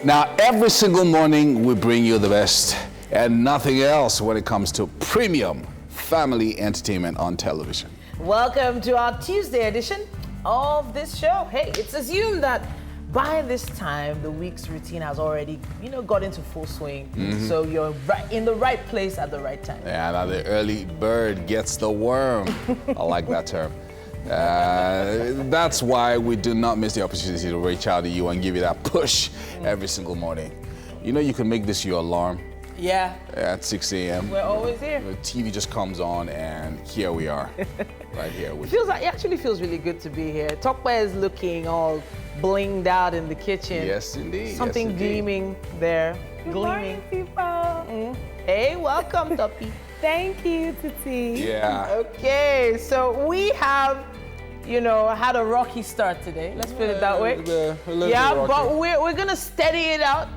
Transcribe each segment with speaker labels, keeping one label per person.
Speaker 1: Now, every single morning we bring you the best and nothing else when it comes to premium family entertainment on television.
Speaker 2: Welcome to our Tuesday edition of this show. Hey, it's assumed that by this time the week's routine has already, got into full swing. So you're in the right place at the right time.
Speaker 1: Yeah, now the early bird gets the worm. I like that term. That's why we do not miss the opportunity to reach out to you and give you that push every single morning. You can make this your alarm.
Speaker 2: Yeah.
Speaker 1: At 6 a.m.
Speaker 2: We're always here.
Speaker 1: The TV just comes on and here we are, right here.
Speaker 2: It actually feels really good to be here. Tokwe is looking all blinged out in the kitchen.
Speaker 1: Yes, indeed.
Speaker 2: Something
Speaker 1: yes, indeed.
Speaker 2: gleaming there.
Speaker 3: Good morning, people.
Speaker 2: Hey, welcome, Toppy.
Speaker 3: Thank you, Titi.
Speaker 1: Yeah.
Speaker 2: Okay, so we have, had a rocky start today. Let's put it that way. But we're gonna steady it out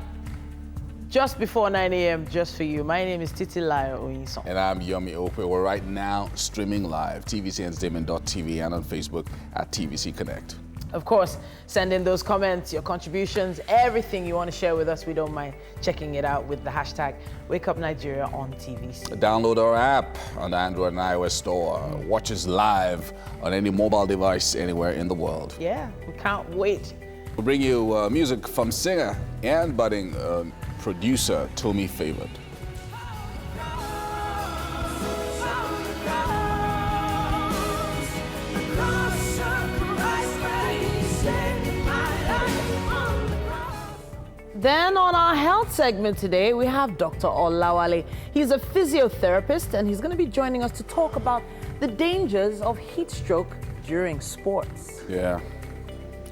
Speaker 2: just before 9 a.m. just for you. My name is Titi Layo Oyinson.
Speaker 1: And I'm Yomi Ope. We're right now streaming live, tvcentertainment.tv and on Facebook at TVC Connect.
Speaker 2: Of course, send in those comments, your contributions, everything you want to share with us. We don't mind checking it out with the hashtag WakeUpNigeria on TVC.
Speaker 1: Download our app on the Android and iOS store. Watch us live on any mobile device anywhere in the world.
Speaker 2: Yeah, we can't wait.
Speaker 1: We'll bring you music from singer and budding producer Tommy Favored.
Speaker 2: Then on our health segment today, we have Dr. Olawale. He's a physiotherapist and he's going to be joining us to talk about the dangers of heat stroke during sports.
Speaker 1: Yeah.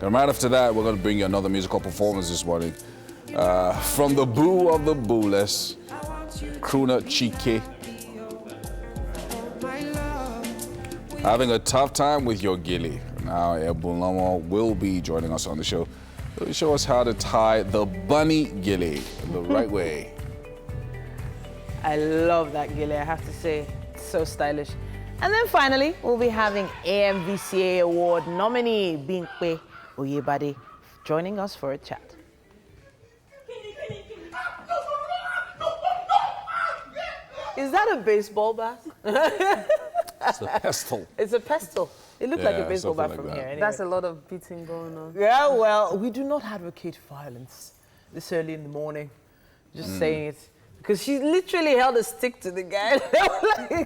Speaker 1: And right after that, we're going to bring you another musical performance this morning. From the Boo of the Booless, crooner Chike. Having a tough time with your gilly. Now, Ebulamo will be joining us on the show. He'll show us how to tie the bunny gilly the right way.
Speaker 2: I love that gilly, I have to say. It's so stylish. And then finally, we'll be having AMVCA Award nominee Binkwe Oyebade joining us for a chat. Is that a baseball bat?
Speaker 1: It's a pestle.
Speaker 2: It's a pestle. It looked like a baseball bat from here. Anyway.
Speaker 3: That's a lot of beating going on.
Speaker 2: Yeah, well, we do not advocate violence this early in the morning. Just saying it. Because she literally held a stick to the guy.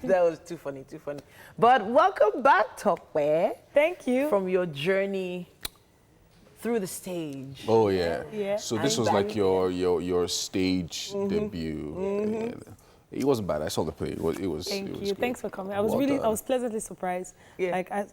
Speaker 2: That was too funny, too funny. But welcome back, Tokwe.
Speaker 3: Thank you.
Speaker 2: From your journey through the stage.
Speaker 1: Oh, yeah.
Speaker 3: Yeah.
Speaker 1: So this was like your stage debut. It wasn't bad. I saw the play. It was
Speaker 3: Thank you.
Speaker 1: good.
Speaker 3: Thanks for coming. I
Speaker 1: Well
Speaker 3: was pleasantly surprised.
Speaker 2: Yeah.
Speaker 3: I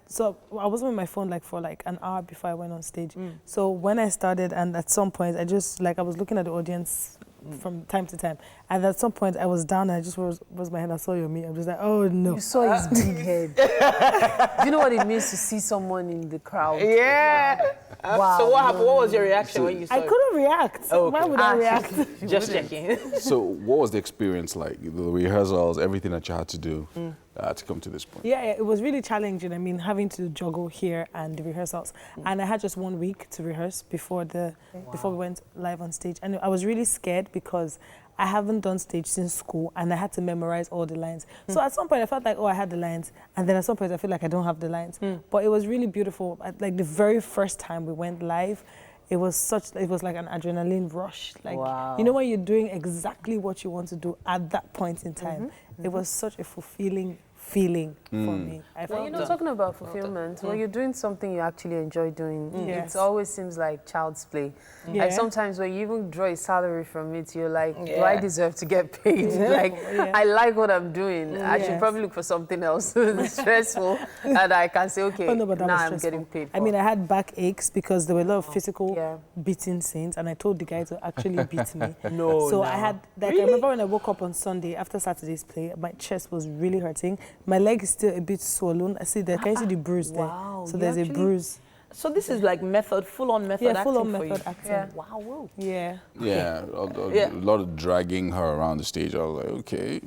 Speaker 3: wasn't on my phone for an hour before I went on stage. So when I started, and at some point I just I was looking at the audience from time to time, and at some point I was down and I just was my head. I saw your me. I'm just like, oh no.
Speaker 4: You saw his big head. Do you know what it means to see someone in the crowd?
Speaker 2: Yeah.
Speaker 4: Wow.
Speaker 2: So what happened? What was your reaction when you saw
Speaker 3: I
Speaker 2: it?
Speaker 3: couldn't react.
Speaker 2: Oh, okay.
Speaker 3: Why would I react?
Speaker 2: Just checking.
Speaker 1: So what was the experience like? The rehearsals, everything that you had to do to come to this point?
Speaker 3: Yeah, it was really challenging. I mean, having to juggle here and the rehearsals. And I had just 1 week to rehearse before we went live on stage. And I was really scared because I haven't done stage since school and I had to memorize all the lines. So at some point I felt like, I had the lines. And then at some point I feel like I don't have the lines. But it was really beautiful. Like the very first time we went live, it was like an adrenaline rush. Like,
Speaker 2: wow.
Speaker 3: when you're doing exactly what you want to do at that point in time, it was such a fulfilling feeling for me. I felt
Speaker 4: Talking about fulfillment, when you're doing something you actually enjoy doing,
Speaker 3: Yes.
Speaker 4: it always seems like child's play.
Speaker 3: Yeah.
Speaker 4: Like sometimes when you even draw a salary from it, you're like, do
Speaker 2: Yeah.
Speaker 4: I deserve to get paid? I like what I'm doing. I should
Speaker 3: Yes.
Speaker 4: probably look for something else stressful and I can say, okay,
Speaker 3: but that
Speaker 4: now
Speaker 3: was
Speaker 4: I'm
Speaker 3: stressful.
Speaker 4: getting paid for.
Speaker 3: I mean, I had back aches because there were a lot of physical beating scenes, and I told the guy to actually beat me. I had, I remember when I woke up on Sunday after Saturday's play, my chest was really hurting. My leg is still a bit swollen. Can you see the bruise there?
Speaker 2: Wow.
Speaker 3: So there's a bruise.
Speaker 2: So this is like full-on method acting
Speaker 3: full-on
Speaker 2: for you.
Speaker 3: method acting.
Speaker 4: Yeah.
Speaker 2: Wow, whoa.
Speaker 3: Yeah.
Speaker 1: Yeah, a lot of dragging her around the stage. I was like, okay.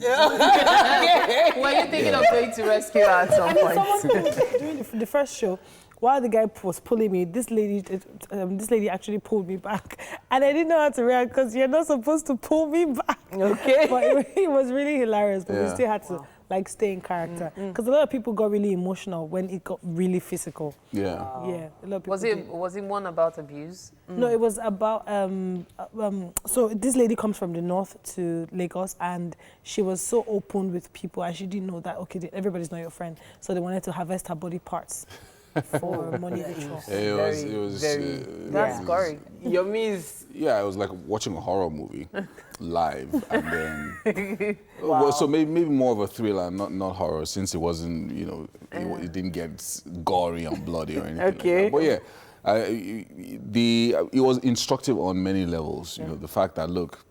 Speaker 4: Were you thinking of going to rescue her at some point?
Speaker 3: Someone during the first show, while the guy was pulling me, this lady actually pulled me back. And I didn't know how to react because you're not supposed to pull me back.
Speaker 2: Okay.
Speaker 3: But it was really hilarious, but we still had to like stay in character. Because a lot of people got really emotional when it got really physical.
Speaker 1: Yeah.
Speaker 3: Yeah, a lot of people
Speaker 4: Was it one about abuse?
Speaker 3: No, it was about, so this lady comes from the north to Lagos and she was so open with people and she didn't know that, okay, everybody's not your friend. So they wanted to harvest her body parts for money ritual.
Speaker 1: It was
Speaker 4: That's gory.
Speaker 2: Yummies.
Speaker 1: Yeah, it was like watching a horror movie live, and then well, so maybe more of a thriller, not horror, since it wasn't, you know, it didn't get gory and bloody or anything.
Speaker 2: Okay.
Speaker 1: Like that. But yeah, it was instructive on many levels. You know, the fact that look,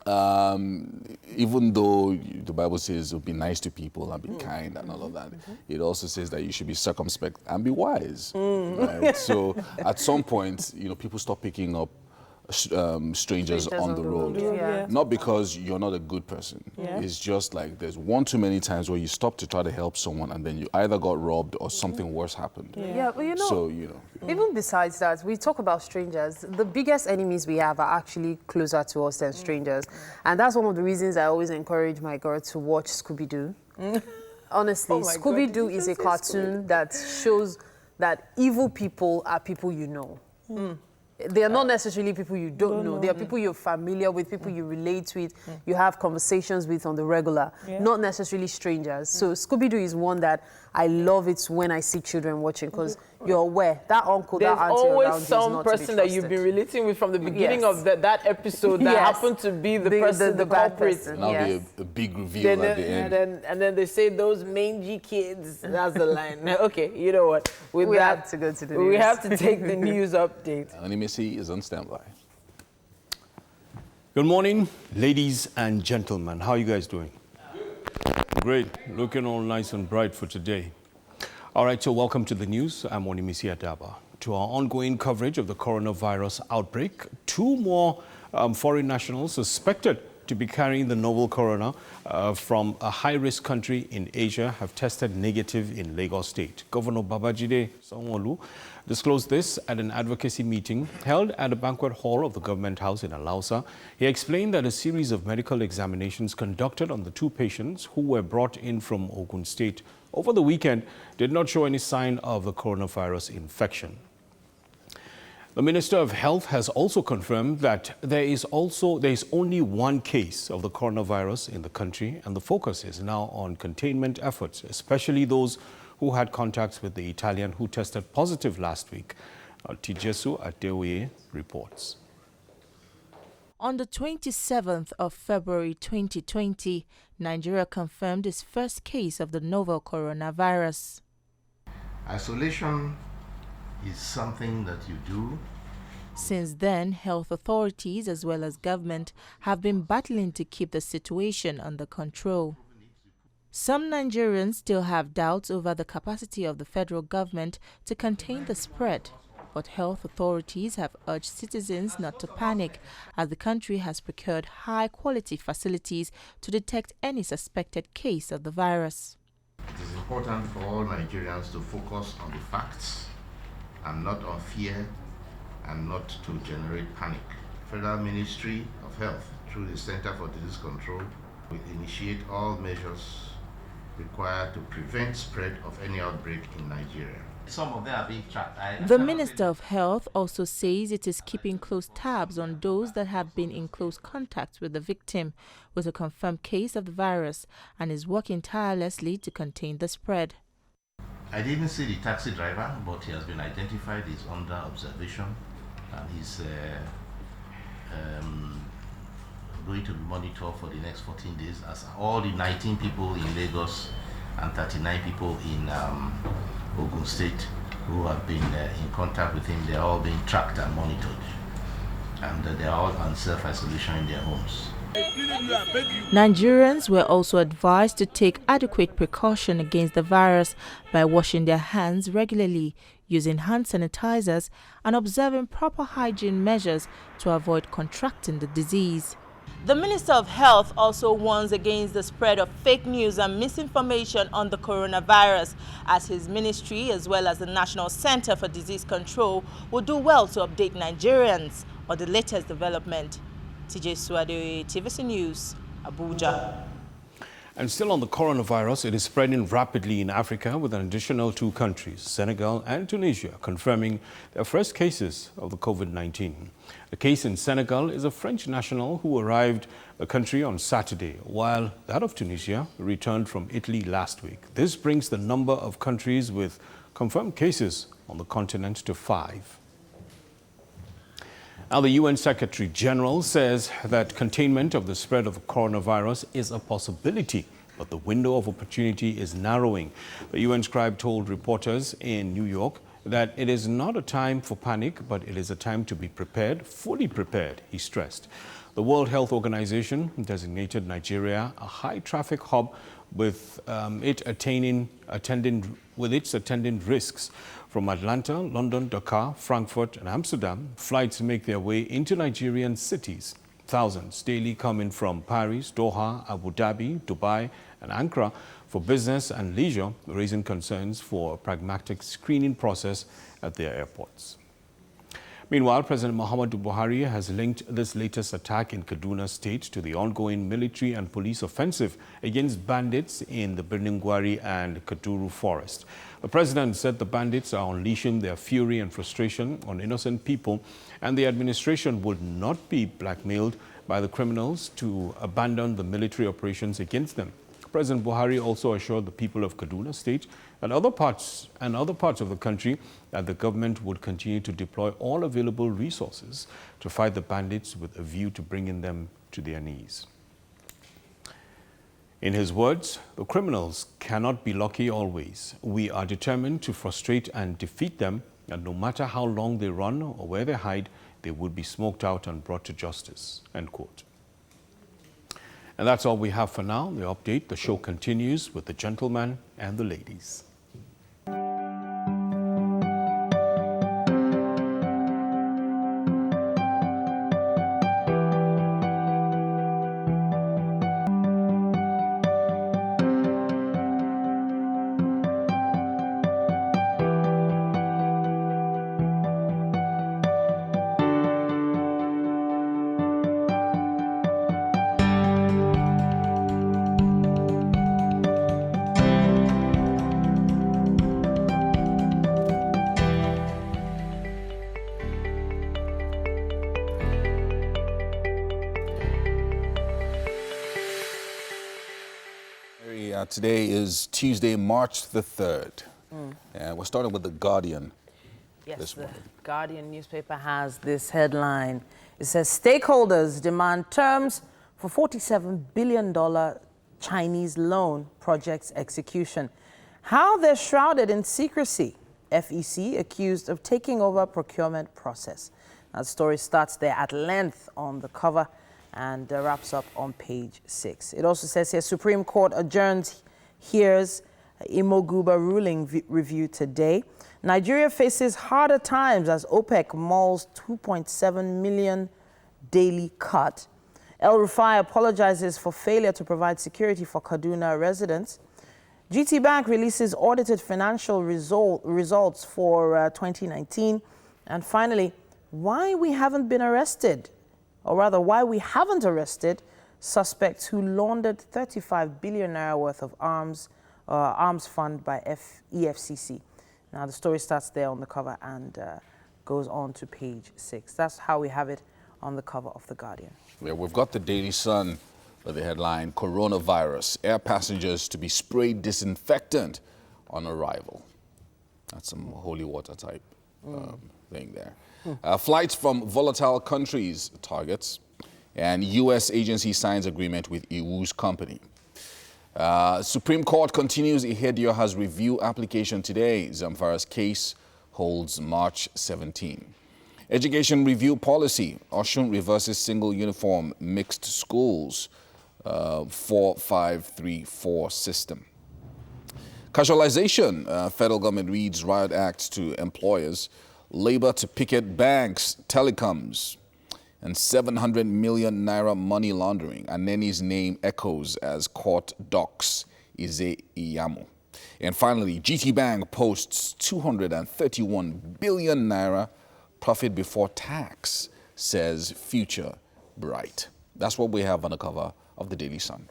Speaker 1: even though the Bible says be nice to people and be kind and all of that, it also says that you should be circumspect and be wise. Right? So at some point, you know, people stop picking up strangers on the road.
Speaker 4: Yeah.
Speaker 1: Not because you're not a good person. It's just like there's one too many times where you stop to try to help someone and then you either got robbed or something worse happened.
Speaker 4: Yeah, but you know,
Speaker 1: So, you know.
Speaker 4: even besides that, we talk about strangers. The biggest enemies we have are actually closer to us than strangers. And that's one of the reasons I always encourage my girl to watch Scooby-Doo. Honestly, Scooby-Doo is a cartoon that shows that evil people are people you know. They are not necessarily people you don't know. They are people you're familiar with, people you relate with, you have conversations with on the regular, not necessarily strangers. So Scooby-Doo is one that I love it when I see children watching because you're aware that uncle,
Speaker 2: There's
Speaker 4: that auntie around you
Speaker 2: always
Speaker 4: is
Speaker 2: some
Speaker 4: not to be
Speaker 2: person that you've been
Speaker 4: trusted.
Speaker 2: relating with from the beginning of that episode that happened to be the person, the
Speaker 4: bad
Speaker 2: culprit.
Speaker 4: person.
Speaker 1: Now
Speaker 4: Yes.
Speaker 1: be a big reveal at the end.
Speaker 2: And then they say those mangy kids. That's the line. Okay, you know what? With
Speaker 4: We
Speaker 2: that,
Speaker 4: have to go to the
Speaker 2: we
Speaker 4: news.
Speaker 2: have to take the news update.
Speaker 1: Annie Missy is on standby.
Speaker 5: Good morning, ladies and gentlemen. How are you guys doing? Great. Looking all nice and bright for today. All right, so welcome to the news. I'm Onimisi Adaba. To our ongoing coverage of the coronavirus outbreak, 2 more foreign nationals suspected to be carrying the novel corona from a high-risk country in Asia have tested negative in Lagos State. Governor Babajide Sanwo-Olu disclosed this at an advocacy meeting held at a banquet hall of the government house in Alausa. He explained that a series of medical examinations conducted on the 2 patients who were brought in from Ogun State over the weekend did not show any sign of the coronavirus infection. The Minister of Health has also confirmed that there is only 1 case of the coronavirus in the country, and the focus is now on containment efforts, especially those who had contacts with the Italian who tested positive last week. Tijesu Adeoye reports.
Speaker 6: On the 27th of February 2020, Nigeria confirmed its first case of the novel coronavirus.
Speaker 7: Isolation is something that you do.
Speaker 6: Since then, health authorities as well as government have been battling to keep the situation under control. Some Nigerians still have doubts over the capacity of the federal government to contain the spread, but health authorities have urged citizens not to panic as the country has procured high-quality facilities to detect any suspected case of the virus.
Speaker 7: It is important for all Nigerians to focus on the facts and not on fear and not to generate panic. Federal Ministry of Health, through the Center for Disease Control, will initiate all measures required to prevent spread of any outbreak in Nigeria.
Speaker 8: Some of them are being tracked.
Speaker 6: The Minister of Health also says it is keeping close tabs on those that have been in close contact with the victim with a confirmed case of the virus and is working tirelessly to contain the spread.
Speaker 7: I didn't see the taxi driver, but he has been identified. He's under observation and he's going to be monitored for the next 14 days as all the 19 people in Lagos and 39 people in Ogun State who have been in contact with him, they're all being tracked and monitored. And they're all on self-isolation in their homes.
Speaker 6: Nigerians were also advised to take adequate precaution against the virus by washing their hands regularly, using hand sanitizers, and observing proper hygiene measures to avoid contracting the disease. The Minister of Health also warns against the spread of fake news and misinformation on the coronavirus, as his ministry, as well as the National Center for Disease Control, will do well to update Nigerians on the latest development. TJ Suade, TVC News, Abuja.
Speaker 5: And still on the coronavirus, it is spreading rapidly in Africa, with an additional 2 countries, Senegal and Tunisia, confirming their first cases of the COVID-19. The case in Senegal is a French national who arrived the country on Saturday, while that of Tunisia returned from Italy last week. This brings the number of countries with confirmed cases on the continent to 5. Now, the UN Secretary General says that containment of the spread of the coronavirus is a possibility, but the window of opportunity is narrowing. The UN scribe told reporters in New York that it is not a time for panic, but it is a time to be prepared, fully prepared, he stressed. The World Health Organization designated Nigeria a high-traffic hub with its attendant risks. From Atlanta, London, Dakar, Frankfurt and Amsterdam, flights make their way into Nigerian cities. Thousands daily coming from Paris, Doha, Abu Dhabi, Dubai and Ankara for business and leisure, raising concerns for a pragmatic screening process at their airports. Meanwhile, President Muhammadu Buhari has linked this latest attack in Kaduna State to the ongoing military and police offensive against bandits in the Birningwari and Kaduru forest. The president said the bandits are unleashing their fury and frustration on innocent people, and the administration would not be blackmailed by the criminals to abandon the military operations against them. President Buhari also assured the people of Kaduna State and other parts of the country that the government would continue to deploy all available resources to fight the bandits with a view to bringing them to their knees. In his words, the criminals cannot be lucky always. We are determined to frustrate and defeat them, and no matter how long they run or where they hide, they would be smoked out and brought to justice, end quote. And that's all we have for now. The update, the show continues with the gentlemen and the ladies.
Speaker 1: Today is Tuesday, March the 3rd. And we're starting with The Guardian.
Speaker 2: Yes, the Guardian newspaper has this headline. It says, stakeholders demand terms for $47 billion Chinese loan project's execution. How they're shrouded in secrecy. FEC accused of taking over procurement process. Now, the story starts there at length on the cover and wraps up on page 6. It also says here, Supreme Court adjourns, hears Imoguba ruling review today. Nigeria faces harder times as OPEC mauls 2.7 million daily cut. El Rufai apologizes for failure to provide security for Kaduna residents. GT Bank releases audited financial results for 2019. And finally, why we haven't been arrested, or rather why we haven't arrested suspects who laundered 35 billion naira worth of arms fund by EFCC. Now, the story starts there on the cover and goes on to page 6. That's how we have it on the cover of The Guardian.
Speaker 1: Yeah, we've got the Daily Sun with the headline, Coronavirus, air passengers to be sprayed disinfectant on arrival. That's some holy water type thing there. Flights from volatile countries targets, and U.S. agency signs agreement with EWU's company. Supreme Court continues. Ihedio has review application today. Zamfara's case holds March 17. Education review policy. Osun reverses single uniform mixed schools. 4534 system. Casualization. Federal government reads riot act to employers. Labor to picket banks, telecoms. And 700 million naira money laundering. Aneni's name echoes as court docks Ize Iyamu. And finally, GT Bank posts 231 billion naira profit before tax, says future bright. That's what we have on the cover of the Daily Sun.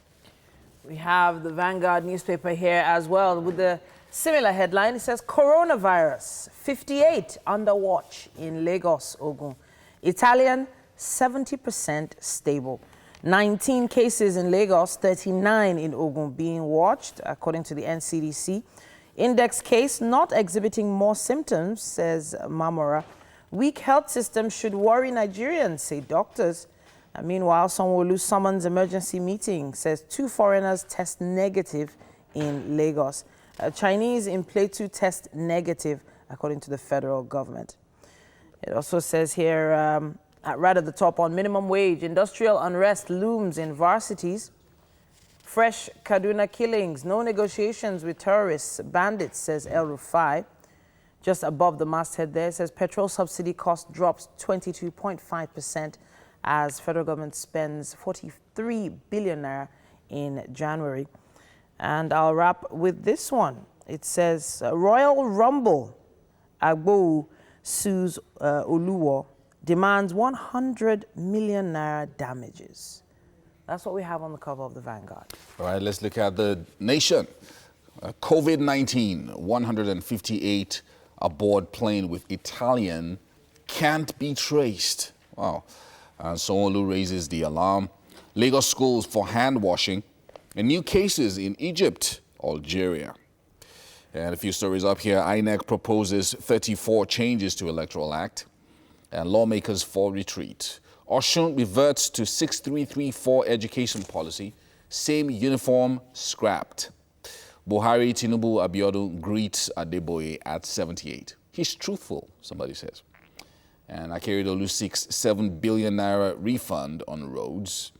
Speaker 2: We have the Vanguard newspaper here as well with the similar headline. It says coronavirus, 58 under watch in Lagos, Ogun. Italian, 70% stable. 19 cases in Lagos, 39 in Ogun being watched, according to the NCDC. Index case not exhibiting more symptoms, says Mamora. Weak health system should worry Nigerians, say doctors. Meanwhile, Sanwo-Olu summons emergency meeting, says 2 foreigners test negative in Lagos. Chinese in Plateau test negative, according to the federal government. It also says here, right at the top, on minimum wage, industrial unrest looms in varsities. Fresh Kaduna killings, no negotiations with terrorists, bandits, says El Rufai. Just above the masthead there, it says petrol subsidy cost drops 22.5% as federal government spends 43 billion naira in January. And I'll wrap with this one. It says Royal Rumble, Agbo sues Oluwo, demands 100 million naira damages. That's what we have on the cover of the Vanguard.
Speaker 1: All right, let's look at the Nation. COVID-19, 158 aboard plane with Italian can't be traced. Wow. Sanwo-Olu raises the alarm. Lagos schools for hand washing. And new cases in Egypt, Algeria. And a few stories up here. INEC proposes 34 changes to Electoral Act. And lawmakers for retreat. Osun reverts to 6334 education policy. Same uniform scrapped. Buhari, Tinubu, Abiodun greets Adeboye at 78. He's truthful, somebody says. And Akeredolu seeks 7 billion naira refund on roads.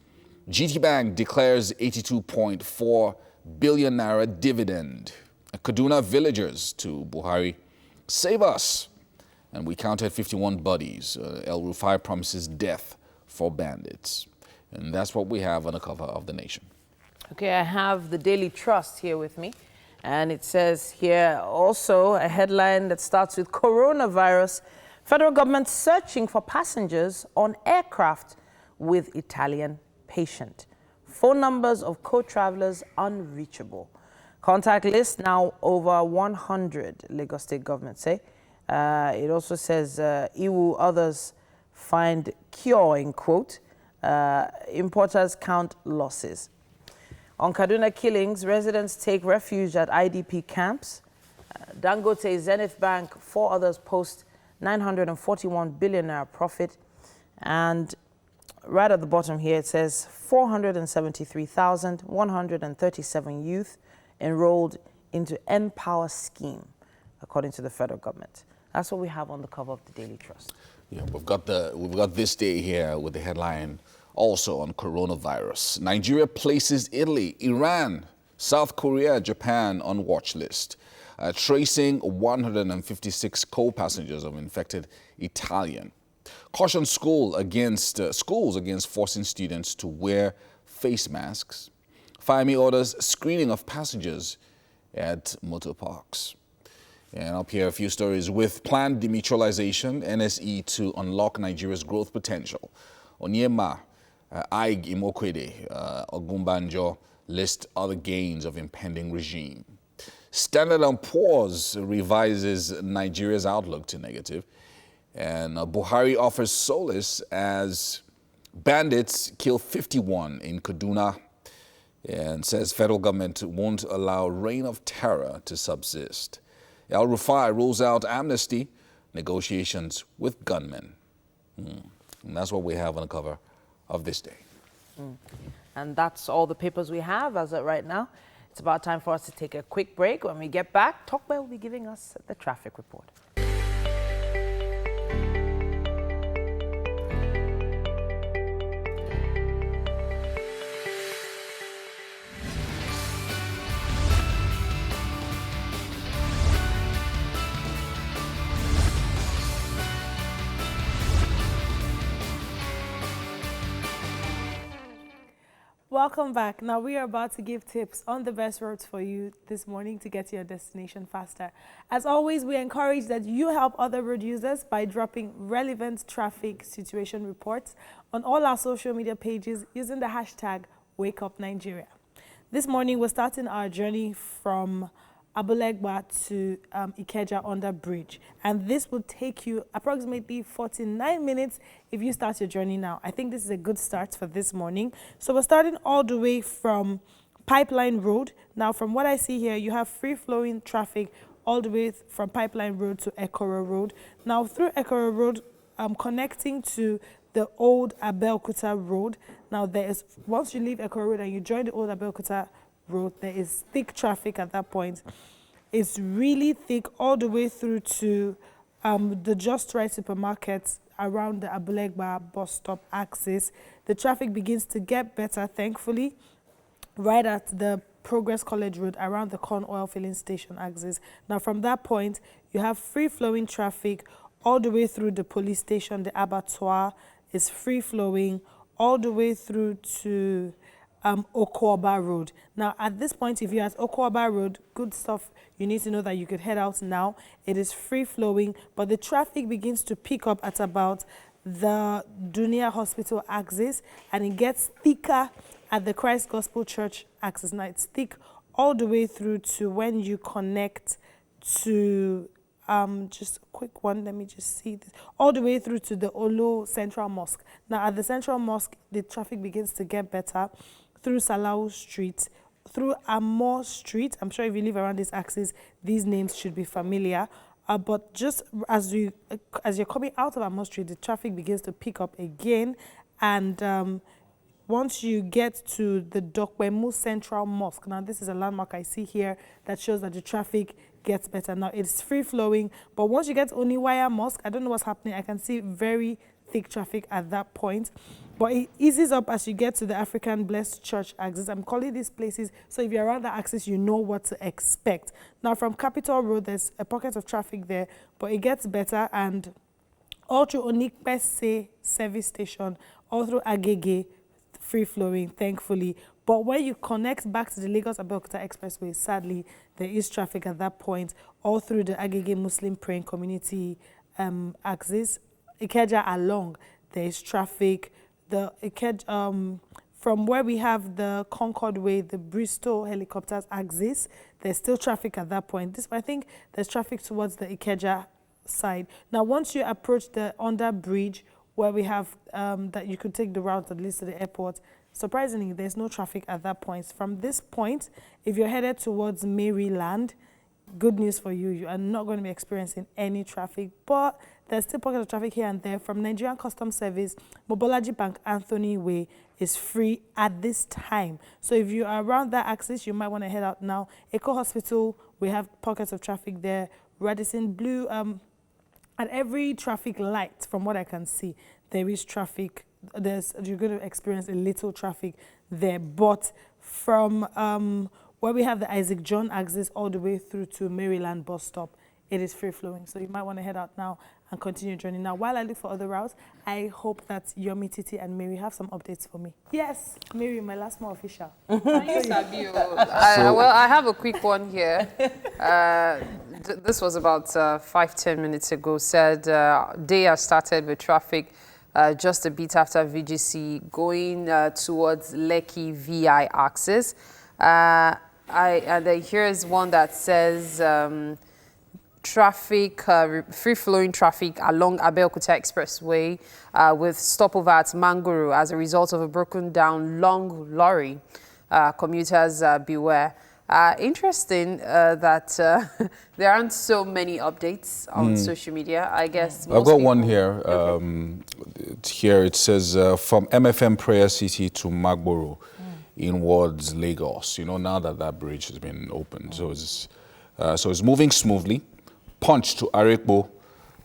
Speaker 1: GT Bank declares 82.4 billion naira dividend. Kaduna villagers to Buhari, save us. And we counted 51 bodies. El Rufai promises death for bandits. And that's what we have on the cover of the Nation.
Speaker 2: Okay, I have the Daily Trust here with me. And it says here also a headline that starts with coronavirus. Federal government searching for passengers on aircraft with Italian patient. Phone numbers of co-travelers unreachable. Contact list now over 100, Lagos State government say. It also says EU others find cure, in quote. Importers count losses. On Kaduna killings, residents take refuge at IDP camps. Dangote, Zenith Bank, 4 others post 941 billion naira profit. And right at the bottom here, it says 473,137 youth enrolled into Empower scheme, according to the federal government. That's what we have on the cover of the Daily Trust.
Speaker 1: Yeah, we've got this day here with the headline also on coronavirus. Nigeria places Italy, Iran, South Korea, Japan on watch list. Tracing 156 co-passengers of infected Italian. Caution schools against forcing students to wear face masks. FIME orders screening of passengers at motor parks. And up here, a few stories. With planned demutualization, NSE to unlock Nigeria's growth potential. Onyema, Aig Imokwede, Ogumbanjo list other gains of impending regime. Standard & Poor's revises Nigeria's outlook to negative. And Buhari offers solace as bandits kill 51 in Kaduna and says federal government won't allow reign of terror to subsist. El Rufai rules out amnesty, negotiations with gunmen. And that's what we have on the cover of this day.
Speaker 2: And that's all the papers we have as of right now. It's about time for us to take a quick break. When we get back, Talkbell will be giving us the traffic report.
Speaker 3: Welcome back. Now we are about to give tips on the best roads for you this morning to get to your destination faster. As always, we encourage that you help other road users by dropping relevant traffic situation reports on all our social media pages using the hashtag WakeUpNigeria. This morning, we're starting our journey from Abulegba to Ikeja under bridge, and this will take you approximately 49 minutes if you start your journey now. I think this is a good start for this morning. So we're starting all the way from Pipeline Road. Now, from what I see here, you have free-flowing traffic all the way from Pipeline Road to Ekoro Road. Now, through Ekoro Road, connecting to the old Abeokuta Road. Now, once you leave Ekoro Road and you join the old Abeokuta Road, there is thick traffic at that point. It's really thick all the way through to the Just Right supermarkets around the Abulegba bus stop axis. The traffic begins to get better, thankfully, right at the Progress College Road around the Corn Oil filling station axis. Now, from that point, you have free-flowing traffic all the way through the police station. The abattoir is free-flowing all the way through to Okoba Road. Now, at this point, if you're at Okoba Road, good stuff, you need to know that you could head out now. It is free-flowing, but the traffic begins to pick up at about the Dunia Hospital axis, and it gets thicker at the Christ Gospel Church axis. Now, it's thick all the way through to when you connect to just a quick one, let me just see this, all the way through to the Olo Central Mosque. Now, at the Central Mosque, the traffic begins to get better through Salau Street, through Amor Street. I'm sure if you live around this axis, these names should be familiar. But just as you're coming out of Amor Street, the traffic begins to pick up again. And once you get to the Dokwemu Central Mosque, now this is a landmark I see here that shows that the traffic gets better. Now, it's free-flowing, but once you get to Oniwaya Mosque, I don't know what's happening. I can see very thick traffic at that point, but it eases up as you get to the African Blessed Church axis. I'm calling these places, so if you're around the axis, you know what to expect. Now, from Capitol Road, there's a pocket of traffic there, but it gets better, and all through Onikpese service station, all through Agege, free-flowing, thankfully. But when you connect back to the Lagos-Abeokuta Expressway, sadly, there is traffic at that point, all through the Agege Muslim Praying Community axis. Ikeja along, there is traffic. From where we have the Concord Way, the Bristol Helicopters axis, there's still traffic at that point. I think there's traffic towards the Ikeja side. Now, once you approach the under bridge, where we have that you could take the route that leads to the airport, surprisingly, there's no traffic at that point. From this point, if you're headed towards Maryland, good news for you, you are not going to be experiencing any traffic, but there's still pockets of traffic here and there. From Nigerian Customs Service, Mobolaji Bank Anthony Way is free at this time. So if you are around that axis, you might want to head out now. Eco Hospital, we have pockets of traffic there. Radisson Blue, at every traffic light, from what I can see, there is traffic. You're going to experience a little traffic there. But from where we have the Isaac John axis all the way through to Maryland bus stop, it is free-flowing. So you might want to head out now and continue journey. Now, while I look for other routes, I hope that Yomi, Titi, and Mary have some updates for me. Yes, Mary, my last more official.
Speaker 4: Well, I have a quick one here. This was about 5-10 minutes ago. Said day has started with traffic just a bit after VGC going towards Lekki VI axis. Here's one that says free-flowing traffic along Abeokuta Expressway with stopover at Mangoro as a result of a broken down long lorry. Commuters beware. Interesting that there aren't so many updates on social media. I guess
Speaker 1: I've got one here. Here it says from MFM Prayer City to Magboro inwards Lagos. You know, now that bridge has been opened, so it's moving smoothly. Punch to Arekpo,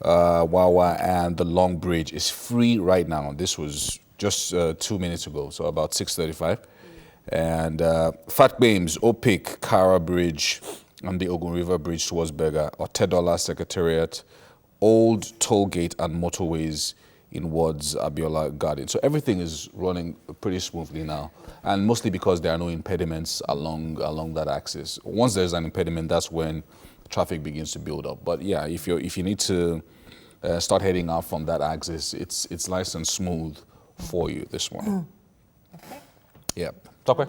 Speaker 1: Wawa, and the Long Bridge is free right now. This was just 2 minutes ago, so about 6:35. And Fat Bames, Opik, Kara Bridge, and the Ogun River Bridge towards Bega, Otedola Secretariat, Old Toll Gate and Motorways in Ward's Abiola Garden. So everything is running pretty smoothly now, and mostly because there are no impediments along that axis. Once there's an impediment, that's when traffic begins to build up. But yeah, if you need to start heading out from that axis, it's nice and smooth for you this morning.
Speaker 3: Okay.
Speaker 1: Yep. Tope?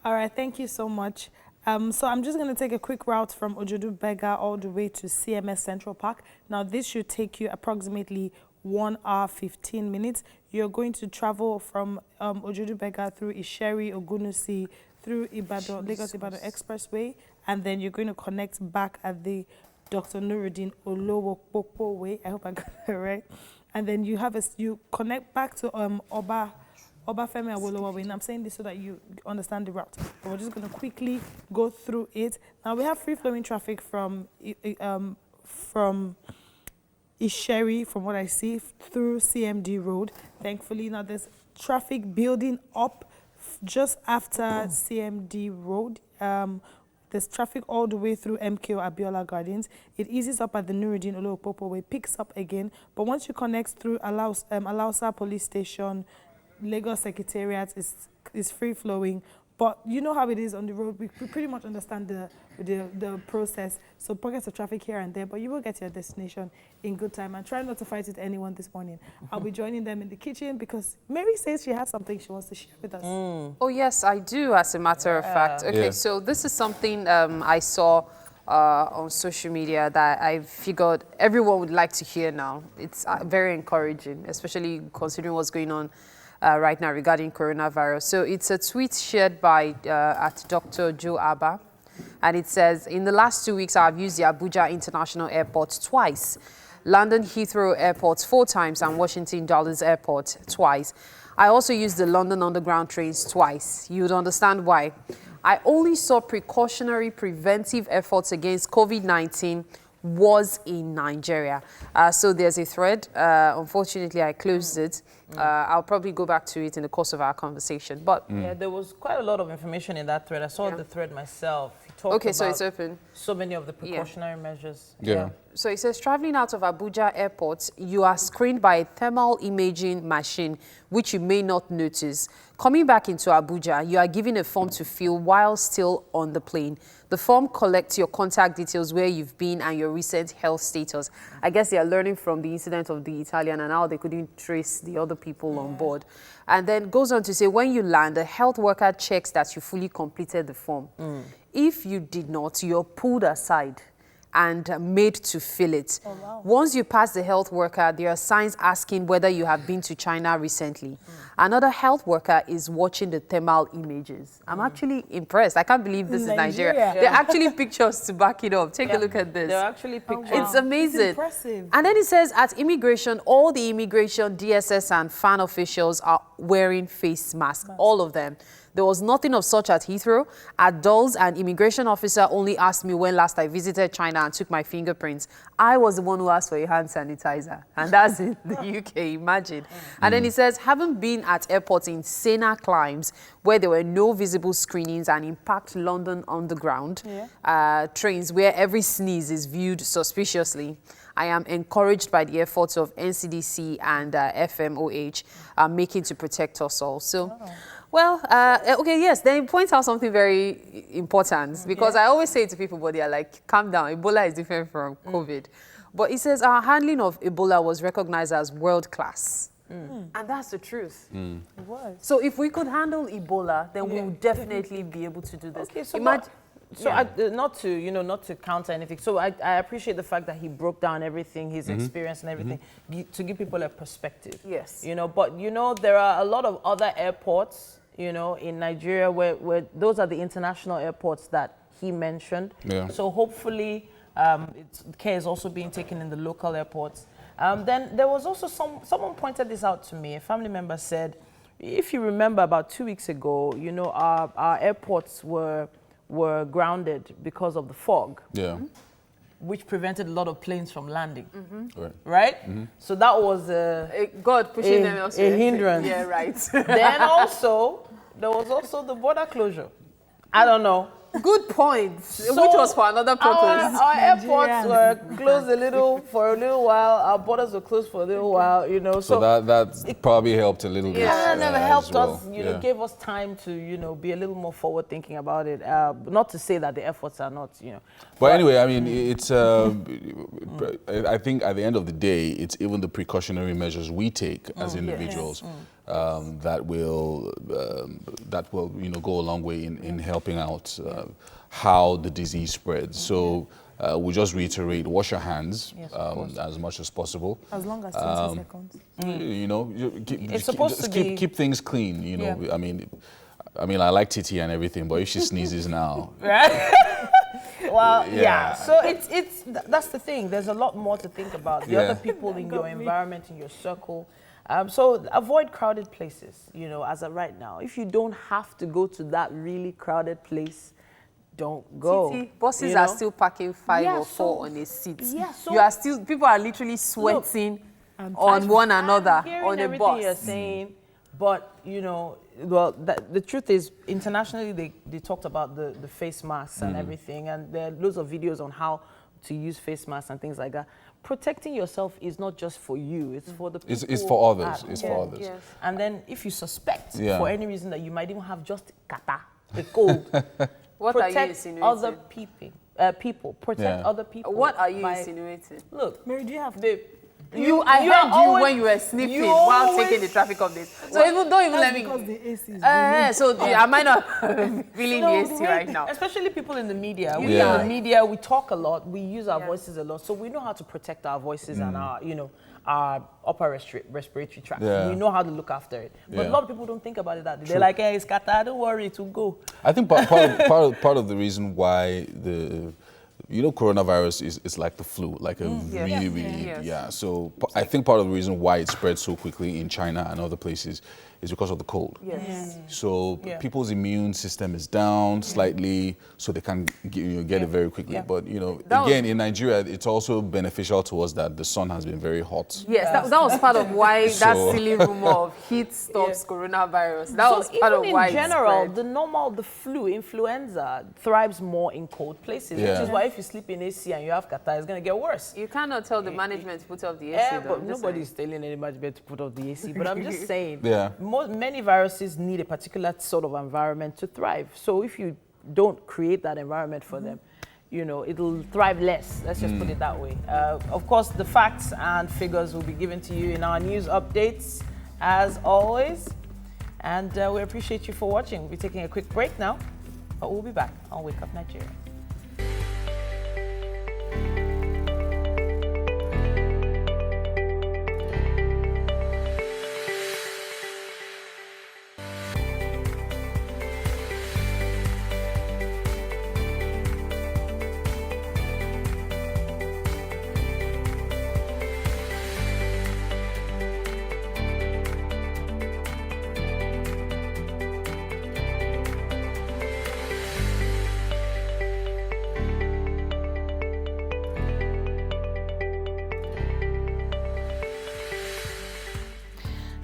Speaker 3: All right, thank you so much. So I'm just going to take a quick route from Ojodu Bega all the way to CMS Central Park. Now, this should take you approximately 1 hour, 15 minutes. You're going to travel from Ojodu Bega through Isheri, Ogunusi, through Ibadan, Lagos-Ibadan Expressway, and then you're going to connect back at the Dr. Nuruddin Olowopopo Way. I hope I got it right. And then you connect back to Obafemi Awolowo Way. And I'm saying this so that you understand the route. But we're just going to quickly go through it. Now, we have free-flowing traffic from Isheri, from what I see, through CMD Road. Thankfully, now there's traffic building up just after CMD Road. There's traffic all the way through MKO Abiola Gardens. It eases up at the Nuruddin Olowopopo Way, picks up again. But once you connect through Alausa Police Station, Lagos Secretariat is free-flowing. But you know how it is on the road. We pretty much understand the process. So pockets of traffic here and there, but you will get to your destination in good time. And try not to fight with anyone this morning. I'll be joining them in the kitchen because Mary says she has something she wants to share with us.
Speaker 4: Oh, yes, I do, as a matter of fact. Okay, so this is something I saw on social media that I figured everyone would like to hear now. It's very encouraging, especially considering what's going on right now regarding coronavirus. So it's a tweet shared by at Dr. Joe Abba, and it says, in the last 2 weeks, I've used the Abuja International Airport twice, London Heathrow Airport 4 times, and Washington Dulles Airport twice. I also used the London Underground trains twice. You would understand why. I only saw precautionary preventive efforts against COVID-19 was in Nigeria. So there's a thread. Unfortunately, I closed it. I'll probably go back to it in the course of our conversation. But
Speaker 2: yeah, there was quite a lot of information in that thread. I saw the thread myself. He talked
Speaker 4: okay,
Speaker 2: about
Speaker 4: so it's open.
Speaker 2: So many of the precautionary measures.
Speaker 1: Yeah.
Speaker 4: So it says, traveling out of Abuja Airport, you are screened by a thermal imaging machine, which you may not notice. Coming back into Abuja, you are given a form to fill while still on the plane. The form collects your contact details, where you've been, and your recent health status. I guess they are learning from the incident of the Italian and how they couldn't trace the other people on board. And then goes on to say, when you land, the health worker checks that you fully completed the form. If you did not, you're pulled aside and made to fill it. Oh, wow. Once you pass the health worker, there are signs asking whether you have been to China recently. Another health worker is watching the thermal images. I'm actually impressed. I can't believe this is Nigeria. Yeah. There are actually pictures to back it up. Take a look at this.
Speaker 2: There are actually pictures.
Speaker 3: Oh, wow.
Speaker 4: It's amazing.
Speaker 3: It's impressive.
Speaker 4: And then it says, at immigration, all the immigration, DSS and FAN officials are wearing face masks, all of them. There was nothing of such at Heathrow. At Dulles, an immigration officer only asked me when last I visited China and took my fingerprints. I was the one who asked for a hand sanitizer. And that's in the UK, imagine. And then he says, having been at airports in Sena climbs, where there were no visible screenings, and in packed London Underground trains, where every sneeze is viewed suspiciously, I am encouraged by the efforts of NCDC and FMOH making to protect us all. So. Well, okay, yes, then he points out something very important, because I always say to people, but they are like, calm down, Ebola is different from COVID. But he says our handling of Ebola was recognized as world-class. And that's the truth.
Speaker 3: It was.
Speaker 4: So if we could handle Ebola, then we would definitely be able to do this.
Speaker 2: Okay, so not to counter anything. So I appreciate the fact that he broke down everything, his experience and everything, to give people a perspective.
Speaker 4: Yes.
Speaker 2: But there are a lot of other airports, in Nigeria where those are the international airports that he mentioned. Yeah. So hopefully care is also being taken in the local airports. Then there was also someone pointed this out to me. A family member said, if you remember about 2 weeks ago, our airports were grounded because of the fog. Yeah. Which prevented a lot of planes from landing. Right? So that was
Speaker 4: God pushing them elsewhere.
Speaker 2: A hindrance.
Speaker 4: Yeah, right.
Speaker 2: Then also, there was also the border closure. I don't know.
Speaker 4: Good point. Which was for another purpose.
Speaker 2: Our airports were closed for a little while. Our borders were closed for a little while, you know.
Speaker 1: So that probably helped a little bit.
Speaker 2: Yeah, never helped
Speaker 1: well.
Speaker 2: us, you know, gave us time to, you know, be a little more forward thinking about it. Not to say that the efforts are not, you know.
Speaker 1: But anyway, I mean, it's. I think at the end of the day, it's even the precautionary measures we take as individuals that will you know, go a long way in helping out how the disease spreads. So we just reiterate: wash your hands as much as possible.
Speaker 3: As long as 20 seconds.
Speaker 1: You know, keep things clean. You know,
Speaker 3: Yeah.
Speaker 1: I mean, I like Titi and everything, but if she sneezes now,
Speaker 2: Right? Well, yeah. So that's the thing. There's a lot more to think about. The other people in your environment, in your circle. So avoid crowded places, you know, as of right now. If you don't have to go to that really crowded place, don't go.
Speaker 4: Titi, buses
Speaker 2: you
Speaker 4: are
Speaker 2: know?
Speaker 4: still packing 5 or 4 on a seat.
Speaker 2: Yeah, so
Speaker 4: people are literally sweating on one another on a
Speaker 2: everything
Speaker 4: bus.
Speaker 2: you're saying, but you know, well, the truth is, internationally they talked about the face masks and everything, and there are loads of videos on how to use face masks and things like that. Protecting yourself is not just for you; it's for the people.
Speaker 1: it's for others. It's for others.
Speaker 4: Yes.
Speaker 2: And then, if you suspect for any reason that you might even have just kata, the cold,
Speaker 4: What are you
Speaker 2: protect
Speaker 4: insinuating?
Speaker 2: other people. Protect other people.
Speaker 4: What are you
Speaker 2: by-
Speaker 4: insinuating?
Speaker 2: Look,
Speaker 3: Mary, do you have
Speaker 4: I heard you when you were sniffing while taking the traffic updates. So don't even let me.
Speaker 3: because the AC is
Speaker 4: So I might not feeling the AC right now.
Speaker 2: Especially people in the media. We
Speaker 1: Yeah.
Speaker 2: in the media, we talk a lot. We use our voices a lot, so we know how to protect our voices and our, you know, our upper respiratory tract.
Speaker 1: Yeah.
Speaker 2: We know how to look after it. But
Speaker 1: Yeah.
Speaker 2: a lot of people don't think about it that day. They're like, hey, it's kata, don't worry, it will go.
Speaker 1: I think part of the reason why coronavirus is like the flu, like a really. So I think part of the reason why it spread so quickly in China and other places is because of the cold.
Speaker 2: Yes.
Speaker 1: So people's immune system is down slightly, so they can get it very quickly. But you know, again, in Nigeria, it's also beneficial to us that the sun has been very hot.
Speaker 4: Yes, that was part of why that silly rumor of heat stops coronavirus. That was part of why
Speaker 2: in general, the flu, influenza, thrives more in cold places, which is why if you sleep in AC and you have kata, it's going to get worse.
Speaker 4: You cannot tell the management to put off the AC.
Speaker 2: Yeah, but nobody's telling anybody to put off the AC. But I'm just saying, many viruses need a particular sort of environment to thrive. So if you don't create that environment for them, you know, it'll thrive less. Let's just put it that way. Of course, the facts and figures will be given to you in our news updates, as always. And we appreciate you for watching. We'll be taking a quick break now, but we'll be back on Wake Up Nigeria.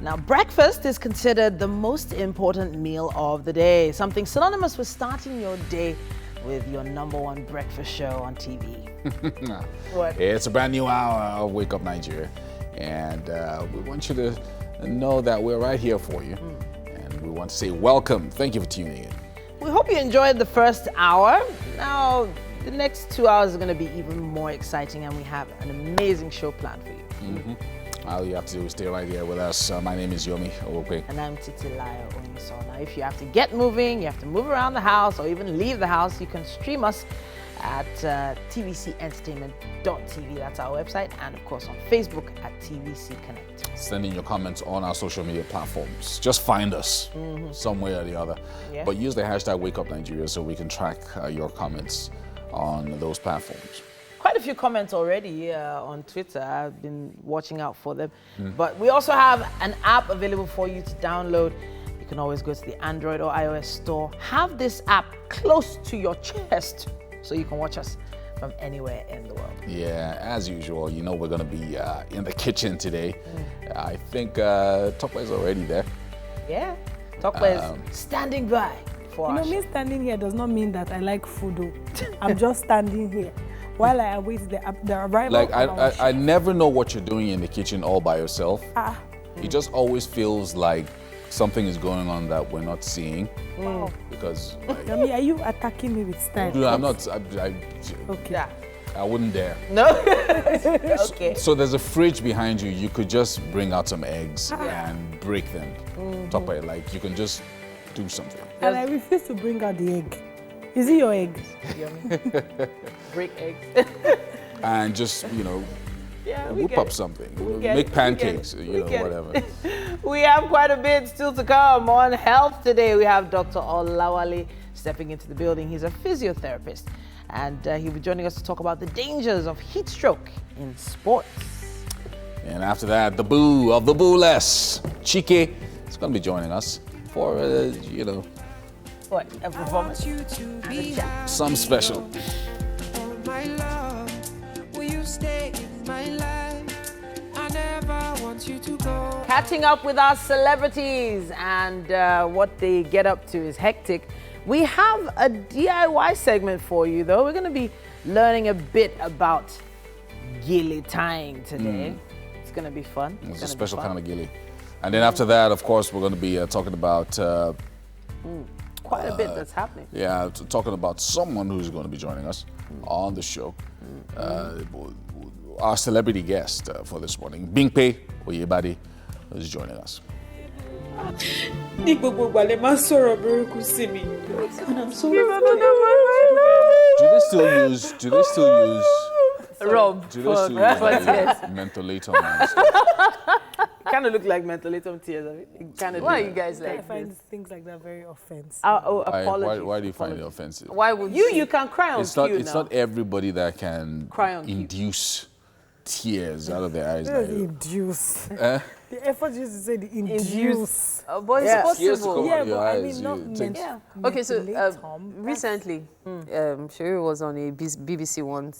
Speaker 2: Now, breakfast is considered the most important meal of the day, something synonymous with starting your day with your #1 breakfast show on TV. What?
Speaker 1: It's a brand new hour of Wake Up Nigeria, and we want you to know that we're right here for you, and we want to say welcome. Thank you for tuning in.
Speaker 2: We hope you enjoyed the first hour. Now, the next 2 hours are going to be even more exciting, and we have an amazing show planned for you.
Speaker 1: All you have to do is stay right here with us. My name is Yomi Owope.
Speaker 2: And I'm Titilayo Oniso. Now, if you have to get moving, you have to move around the house, or even leave the house, you can stream us at tvcentertainment.tv. That's our website. And, of course, on Facebook at TVC Connect.
Speaker 1: Send in your comments on our social media platforms. Just find us some way or the other.
Speaker 2: Yeah.
Speaker 1: But use the hashtag #WakeUpNigeria so we can track your comments on those platforms.
Speaker 2: Quite a few comments already on Twitter. I've been watching out for them. But we also have an app available for you to download. You can always go to the Android or iOS store. Have this app close to your chest so you can watch us from anywhere in the world.
Speaker 1: Yeah, as usual, you know we're going to be in the kitchen today. I think Topper is already there.
Speaker 2: Yeah, Tokla is standing by before.
Speaker 3: You know, me standing here does not mean that I like food. Though. I'm just standing here while I await the arrival.
Speaker 1: Like I never know what you're doing in the kitchen all by yourself. It just always feels like something is going on that we're not seeing. Because
Speaker 3: I mean, are you attacking me with style?
Speaker 1: no, I'm not.
Speaker 3: Okay.
Speaker 2: Yeah.
Speaker 1: I wouldn't dare.
Speaker 2: No? Okay.
Speaker 1: So there's a fridge behind you. You could just bring out some eggs and break them. Top of it, like you can just do something.
Speaker 3: And I refuse to bring out the egg. Is it your egg?
Speaker 2: Break eggs.
Speaker 1: And just, you know,
Speaker 2: Yeah,
Speaker 1: whip up something. Make pancakes, you know, whatever.
Speaker 2: We have quite a bit still to come on health today. We have Dr. Olawale stepping into the building. He's a physiotherapist, and he'll be joining us to talk about the dangers of heat stroke in sports. And
Speaker 1: after that, the boo of the Booless, Chike, is going to be joining us for, you know,
Speaker 2: what, a performance?
Speaker 1: Some special.
Speaker 9: My love, will you stay in my life? I never want you to go.
Speaker 2: Catching up with our celebrities and what they get up to is hectic. We have a DIY segment for you, though. We're going to be learning a bit about gilly tying today. It's going to be fun.
Speaker 1: It's a special kind of gilly. And then after that, of course, we're going to be talking about...
Speaker 2: quite a bit that's happening.
Speaker 1: Yeah, talking about someone who's going to be joining us on the show. Our celebrity guest for this morning, Bimpe Oyebade, is joining us.
Speaker 9: Ní gbogbo ìgbà lẹ máa sọ̀rọ̀ burúkú sí mi. And I'm sorry.
Speaker 1: Do they still use
Speaker 2: Rob?
Speaker 1: Do they still use mentholatum and stuff?
Speaker 2: It kind of look like mentholatum tears. It kind of.
Speaker 4: Why are you guys like
Speaker 3: I find
Speaker 4: this?
Speaker 3: things like that very offensive.
Speaker 2: Apologies.
Speaker 1: Why do you find it offensive?
Speaker 4: Why would
Speaker 2: You can cry on cue
Speaker 1: It's
Speaker 2: now.
Speaker 1: not everybody that can
Speaker 2: Cry on cue.
Speaker 1: induce tears out of their eyes.
Speaker 3: Induce. The effort used to say the induce.
Speaker 4: But it's possible.
Speaker 3: Yeah,
Speaker 1: your
Speaker 3: but I
Speaker 1: eyes,
Speaker 3: mean, not
Speaker 1: you
Speaker 3: meant.
Speaker 1: take-
Speaker 4: Okay, so
Speaker 3: mentholatum.
Speaker 4: recently, Sherry was on a BBC One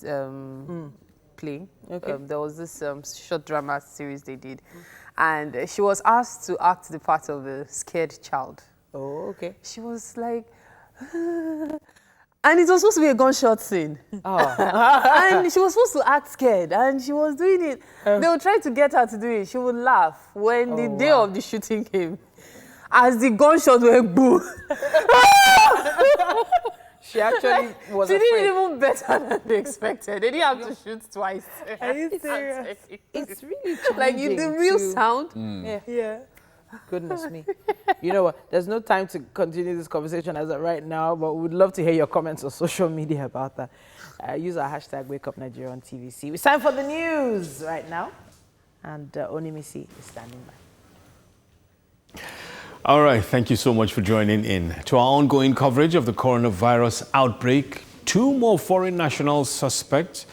Speaker 4: play.
Speaker 2: Okay.
Speaker 4: There was this short drama series they did, and she was asked to act the part of a scared child.
Speaker 2: Oh, okay.
Speaker 4: She was like, and it was supposed to be a gunshot scene. And she was supposed to act scared, and she was doing it. They would try to get her to do it. She would laugh when the day of the shooting came. As the gunshot went boom.
Speaker 2: She actually was
Speaker 4: She
Speaker 2: afraid.
Speaker 4: did even better than they expected. They didn't have to shoot twice.
Speaker 3: Are you serious?
Speaker 2: It's really
Speaker 4: Like you, the real
Speaker 2: to-
Speaker 4: sound.
Speaker 3: Yeah.
Speaker 2: Goodness me. You know what? There's no time to continue this conversation as of right now, but we'd love to hear your comments on social media about that. Use our hashtag WakeUpNigeria on TVC. It's time for the news right now. And Onimisi is standing by.
Speaker 5: All right, thank you so much for joining in. To our ongoing coverage of the coronavirus outbreak, 2 more foreign nationals suspect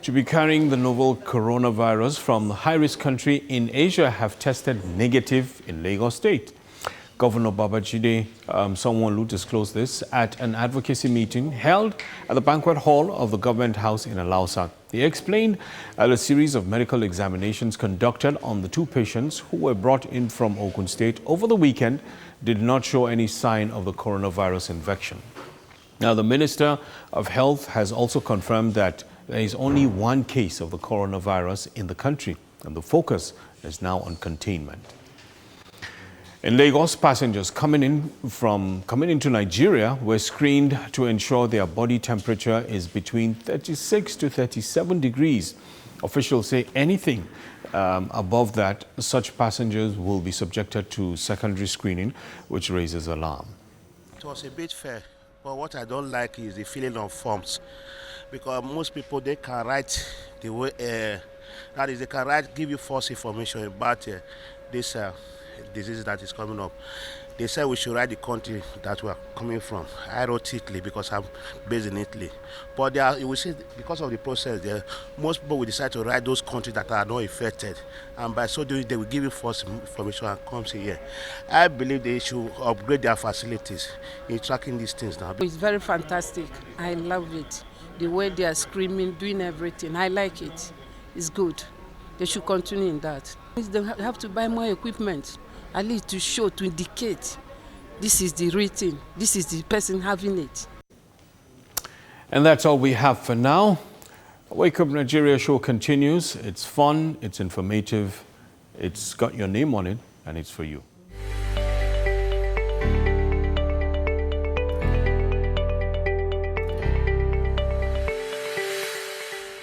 Speaker 5: to be carrying the novel coronavirus from the high-risk country in Asia have tested negative in Lagos State. Governor Babajide Sanwo-Olu disclosed this at an advocacy meeting held at the banquet hall of the government house in Alausa. He explained that a series of medical examinations conducted on the 2 patients who were brought in from Ogun State over the weekend did not show any sign of the coronavirus infection. Now, the Minister of Health has also confirmed that there is only 1 case of the coronavirus in the country, and the focus is now on containment. In Lagos, passengers coming into Nigeria were screened to ensure their body temperature is between 36 to 37 degrees. Officials say anything above that, such passengers will be subjected to secondary screening, which raises alarm.
Speaker 7: It was a bit fair, but what I don't like is the filling of forms, because most people, they can write the way, that is, they can write, give you false information about this disease that is coming up. They said we should write the country that we are coming from. I wrote Italy because I'm based in Italy. But you will see, because of the process there, most people will decide to write those countries that are not affected. And by so doing, they will give you false information and come here. I believe they should upgrade their facilities in tracking these things now.
Speaker 10: It's very fantastic. I love it. The way they are screaming, doing everything. I like it. It's good. They should continue in that. They have to buy more equipment, at least to show, to indicate this is the real thing. This is the person having it.
Speaker 5: And that's all we have for now. Wake Up Nigeria show continues. It's fun, it's informative, it's got your name on it, and it's for you.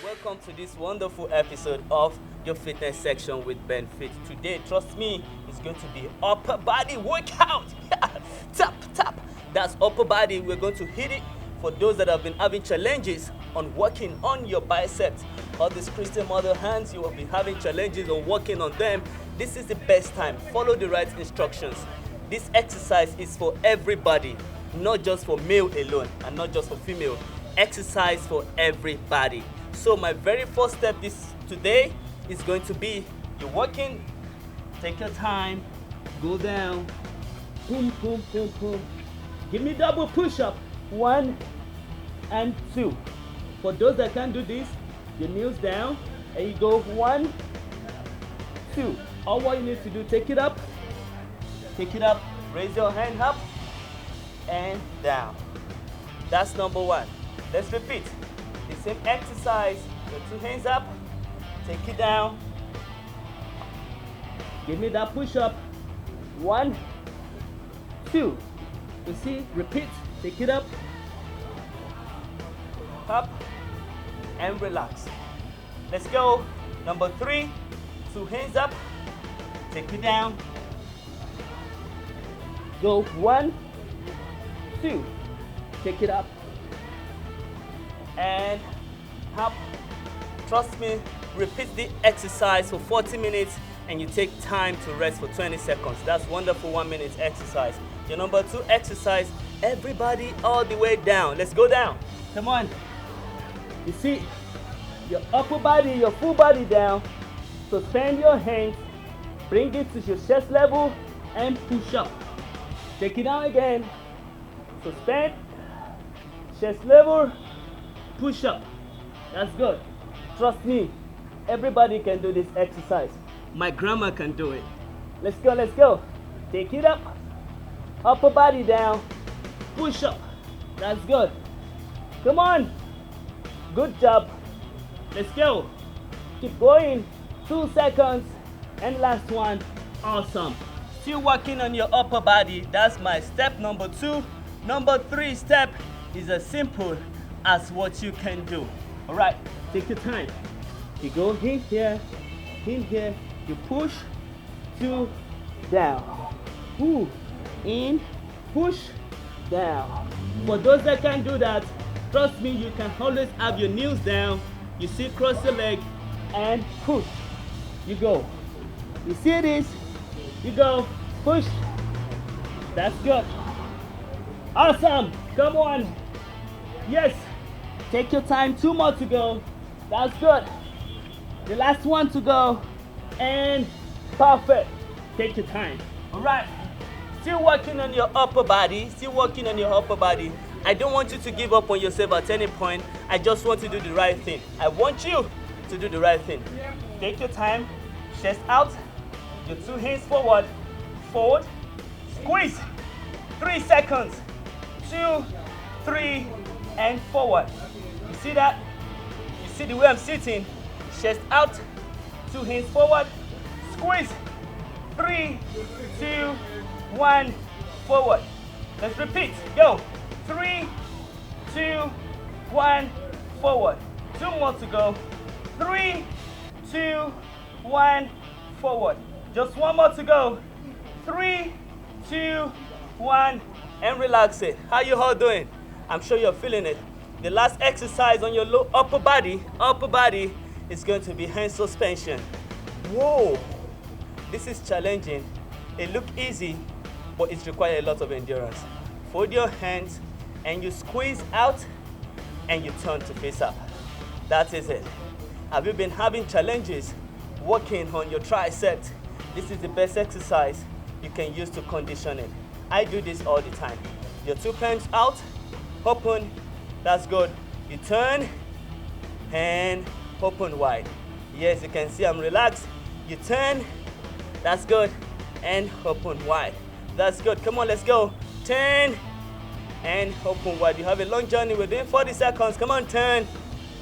Speaker 11: Welcome to this wonderful episode of your fitness section with Ben Fit. Today, trust me, it's going to be upper body workout. Tap, tap. That's upper body. We're going to hit it for those that have been having challenges on working on your biceps. All these Christian mother hands, you will be having challenges on working on them. This is the best time. Follow the right instructions. This exercise is for everybody, not just for male alone and not just for female. Exercise for everybody. So my very first step today is going to be, you're working, take your time, go down, boom, boom, boom, boom. Give me double push-up, 1 and 2. For those that can't do this, your knees down, and you go 1, 2. All what you need to do, take it up, raise your hand up, and down. That's number 1. Let's repeat. The same exercise, your 2 hands up, take it down. Give me that push-up. 1, 2. You see, repeat, take it up, and relax. Let's go. Number 3, 2 hands up, take it down. Go 1, 2, take it up, and up. Trust me, repeat the exercise for 40 minutes and you take time to rest for 20 seconds. That's wonderful 1 minute exercise. Your number 2 exercise, everybody all the way down. Let's go down. Come on. You see, your upper body, your full body down. Suspend your hands, bring it to your chest level and push up. Take it down again. Suspend, chest level, push up. That's good. Trust me, everybody can do this exercise. My grandma can do it. Let's go, let's go. Take it up, upper body down, push up. That's good. Come on. Good job. Let's go. Keep going. 2 seconds. And last one. Awesome. Still working on your upper body. That's my step number 2. Number 3 step is as simple as what you can do. All right, take your time. You go in here, you push, 2, down. Ooh, in, push, down. For those that can't do that, trust me, you can always have your knees down. You see, cross your leg and push. You go. You see this? You go, push. That's good. Awesome, come on. Yes, take your time, 2 more to go. That's good. The last one to go, and perfect. Take your time. All right, still working on your upper body, I don't want you to give up on yourself at any point. I just want you to do the right thing. I want you to do the right thing. Take your time, chest out, your 2 hands forward, squeeze, 3 seconds, 2, 3, and forward. You see that? You see the way I'm sitting? Chest out, 2 hands forward, squeeze, 3, 2, 1, forward. Let's repeat, go. 3, 2, 1, forward. 2 more to go. 3, 2, 1, forward. Just 1 more to go. 3, 2, 1, and relax it. How you all doing? I'm sure you're feeling it. The last exercise on your upper body is going to be Hange Suspension. Whoa, this is challenging. It looks easy, but it requires a lot of endurance. Fold your hands and you squeeze out and you turn to face up. That is it. Have you been having challenges working on your triceps? This is the best exercise you can use to condition it. I do this all the time. Your 2 hands out, open, that's good. You turn and open wide. Yes, you can see I'm relaxed. You turn, that's good, and open wide. That's good. Come on, let's go. turn, and open wide. You have a long journey within 40 seconds. Come on, turn.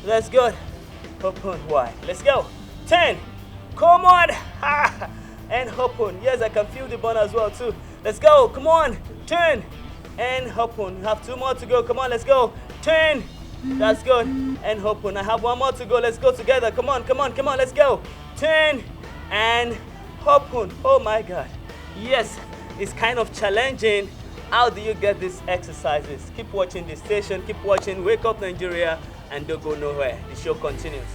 Speaker 11: Let's go. Open wide. Let's go. Turn. Come on. And open. Yes, I can feel the burn as well too. Let's go. Come on. Turn. And open. You have 2 more to go. Come on, let's go. Turn. That's good. And open. I have 1 more to go. Let's go together. Come on, come on, come on. Let's go. Turn. And open. Oh my God. Yes, it's kind of challenging. How do you get these exercises? Keep watching this station. Keep watching Wake Up Nigeria. And don't go nowhere. The show continues.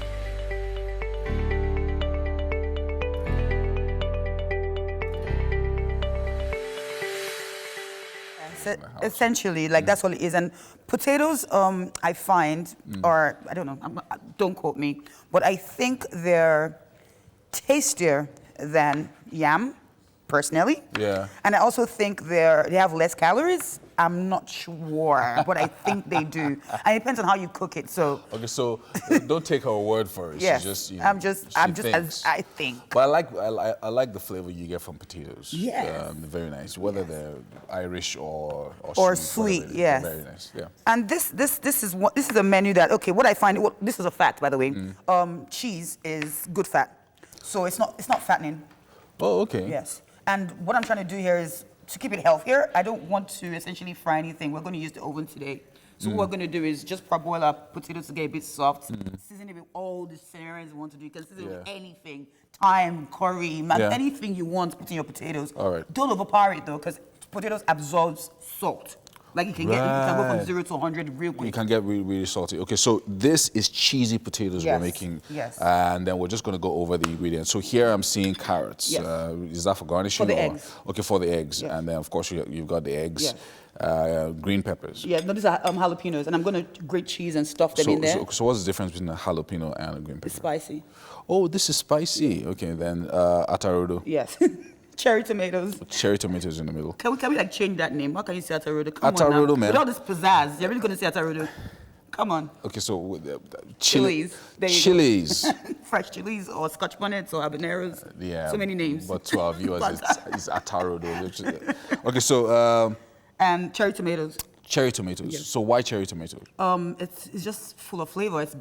Speaker 12: Essentially, like that's all it is. And potatoes, I find, or I don't know, don't quote me, but I think they're tastier than yam, personally.
Speaker 1: Yeah.
Speaker 12: And I also think they have less calories. I'm not sure, but I think they do. And it depends on how you cook it. So.
Speaker 1: Okay, so don't take her word for it.
Speaker 12: Yes.
Speaker 1: She's just, you know,
Speaker 12: I'm just
Speaker 1: thinks.
Speaker 12: as I think.
Speaker 1: But I like the flavor you get from potatoes.
Speaker 12: Yes.
Speaker 1: Very nice. Whether they're Irish or
Speaker 12: sweet.
Speaker 1: whatever it is,
Speaker 12: Yes.
Speaker 1: they're very nice. Yeah.
Speaker 12: And this is a menu that, okay, what I find, this is a fact, by the way. Cheese is good fat, so it's not fattening.
Speaker 1: Oh, okay.
Speaker 12: Yes. And what I'm trying to do here is to keep it healthier. I don't want to essentially fry anything. We're going to use the oven today. So what we're going to do is just parboil our potatoes to get a bit soft. Season it with all the seasonings you want to do. You can season it with anything. Thyme, curry, anything you want, put in your potatoes.
Speaker 1: All right.
Speaker 12: Don't overpower it though, because potatoes absorbs salt. Like you can go from 0 to 100 real quick.
Speaker 1: You can get really, really salty. Okay, so this is cheesy potatoes we're making.
Speaker 12: Yes.
Speaker 1: And then we're just going to go over the ingredients. So here I'm seeing carrots.
Speaker 12: Yes.
Speaker 1: Is that for garnishing?
Speaker 12: For the eggs.
Speaker 1: Okay, for the eggs.
Speaker 12: Yes.
Speaker 1: And then, of course, you've got the eggs.
Speaker 12: Yes.
Speaker 1: Green peppers.
Speaker 12: Yeah, no, these are jalapenos. And I'm going to grate cheese and stuff them in there.
Speaker 1: So what's the difference between a jalapeno and a green pepper?
Speaker 12: It's spicy.
Speaker 1: Oh, this is spicy. Okay, then atarodo.
Speaker 12: Yes. Cherry tomatoes.
Speaker 1: Cherry tomatoes in the middle.
Speaker 12: Can we like change that name? How can you say atarodo? Come
Speaker 1: Atarodo,
Speaker 12: on now.
Speaker 1: man.
Speaker 12: With all this pizzazz, you're really going to say atarodo? Come on.
Speaker 1: Okay, so
Speaker 12: Chilies. There you
Speaker 1: chilies.
Speaker 12: go. Fresh chilies or scotch bonnets or habaneros.
Speaker 1: Yeah.
Speaker 12: So many names.
Speaker 1: But to our viewers, it's atarodo. Literally. Okay, so
Speaker 12: and cherry tomatoes.
Speaker 1: Cherry tomatoes.
Speaker 12: Yes.
Speaker 1: So why cherry tomatoes?
Speaker 12: It's just full of flavor. It's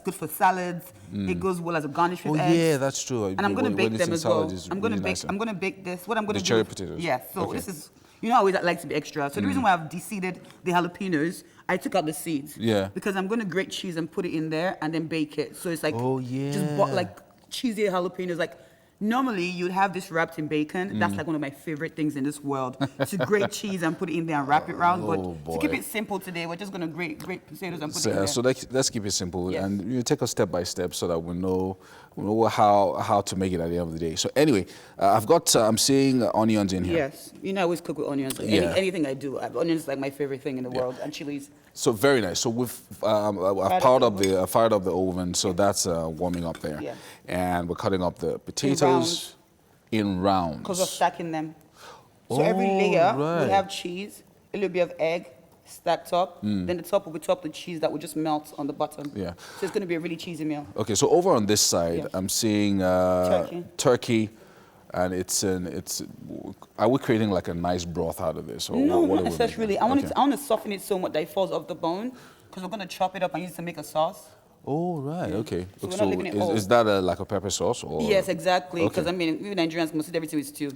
Speaker 12: good for salads. It goes well as a garnish with eggs.
Speaker 1: Yeah, that's true.
Speaker 12: And I'm going to bake them as well. I'm going to bake this. What I'm going to do.
Speaker 1: The cherry potatoes.
Speaker 12: Yeah. So this is, you know, I always like to be extra. So the reason why I've de-seeded the jalapenos, I took out the seeds.
Speaker 1: Yeah.
Speaker 12: Because I'm going to grate cheese and put it in there and then bake it. So it's like, just like cheesy jalapenos, like. Normally, you'd have this wrapped in bacon. That's like one of my favorite things in this world. To grate cheese and put it in there and wrap it around. But to keep it simple today, we're just going to grate potatoes and put it in there.
Speaker 1: So let's keep it simple and you take us step by step so that we know how to make it at the end of the day. So anyway, I'm seeing onions in here.
Speaker 12: Yes, you know I always cook with onions. Anything I do, onions is like my favorite thing in the world, and chilies.
Speaker 1: So very nice. So I've fired up the oven, so that's warming up there.
Speaker 12: Yeah.
Speaker 1: And we're cutting up the potatoes in rounds.
Speaker 12: Because we're stacking them. So every layer will have cheese, a little bit of egg stacked up. Then the top will be topped with cheese that will just melt on the bottom.
Speaker 1: Yeah.
Speaker 12: So it's going to be a really cheesy meal.
Speaker 1: Okay, so over on this side, I'm seeing turkey. And are we creating like a nice broth out of this? Or
Speaker 12: no,
Speaker 1: what
Speaker 12: not necessarily. I want to soften it so much that it falls off the bone, because we're going to chop it up and use it to make a sauce.
Speaker 1: Oh, right, okay.
Speaker 12: So we're
Speaker 1: So
Speaker 12: not leaving it whole.
Speaker 1: is that like a pepper sauce? Or?
Speaker 12: Yes, exactly, because I mean, we Nigerians must eat everything with stew.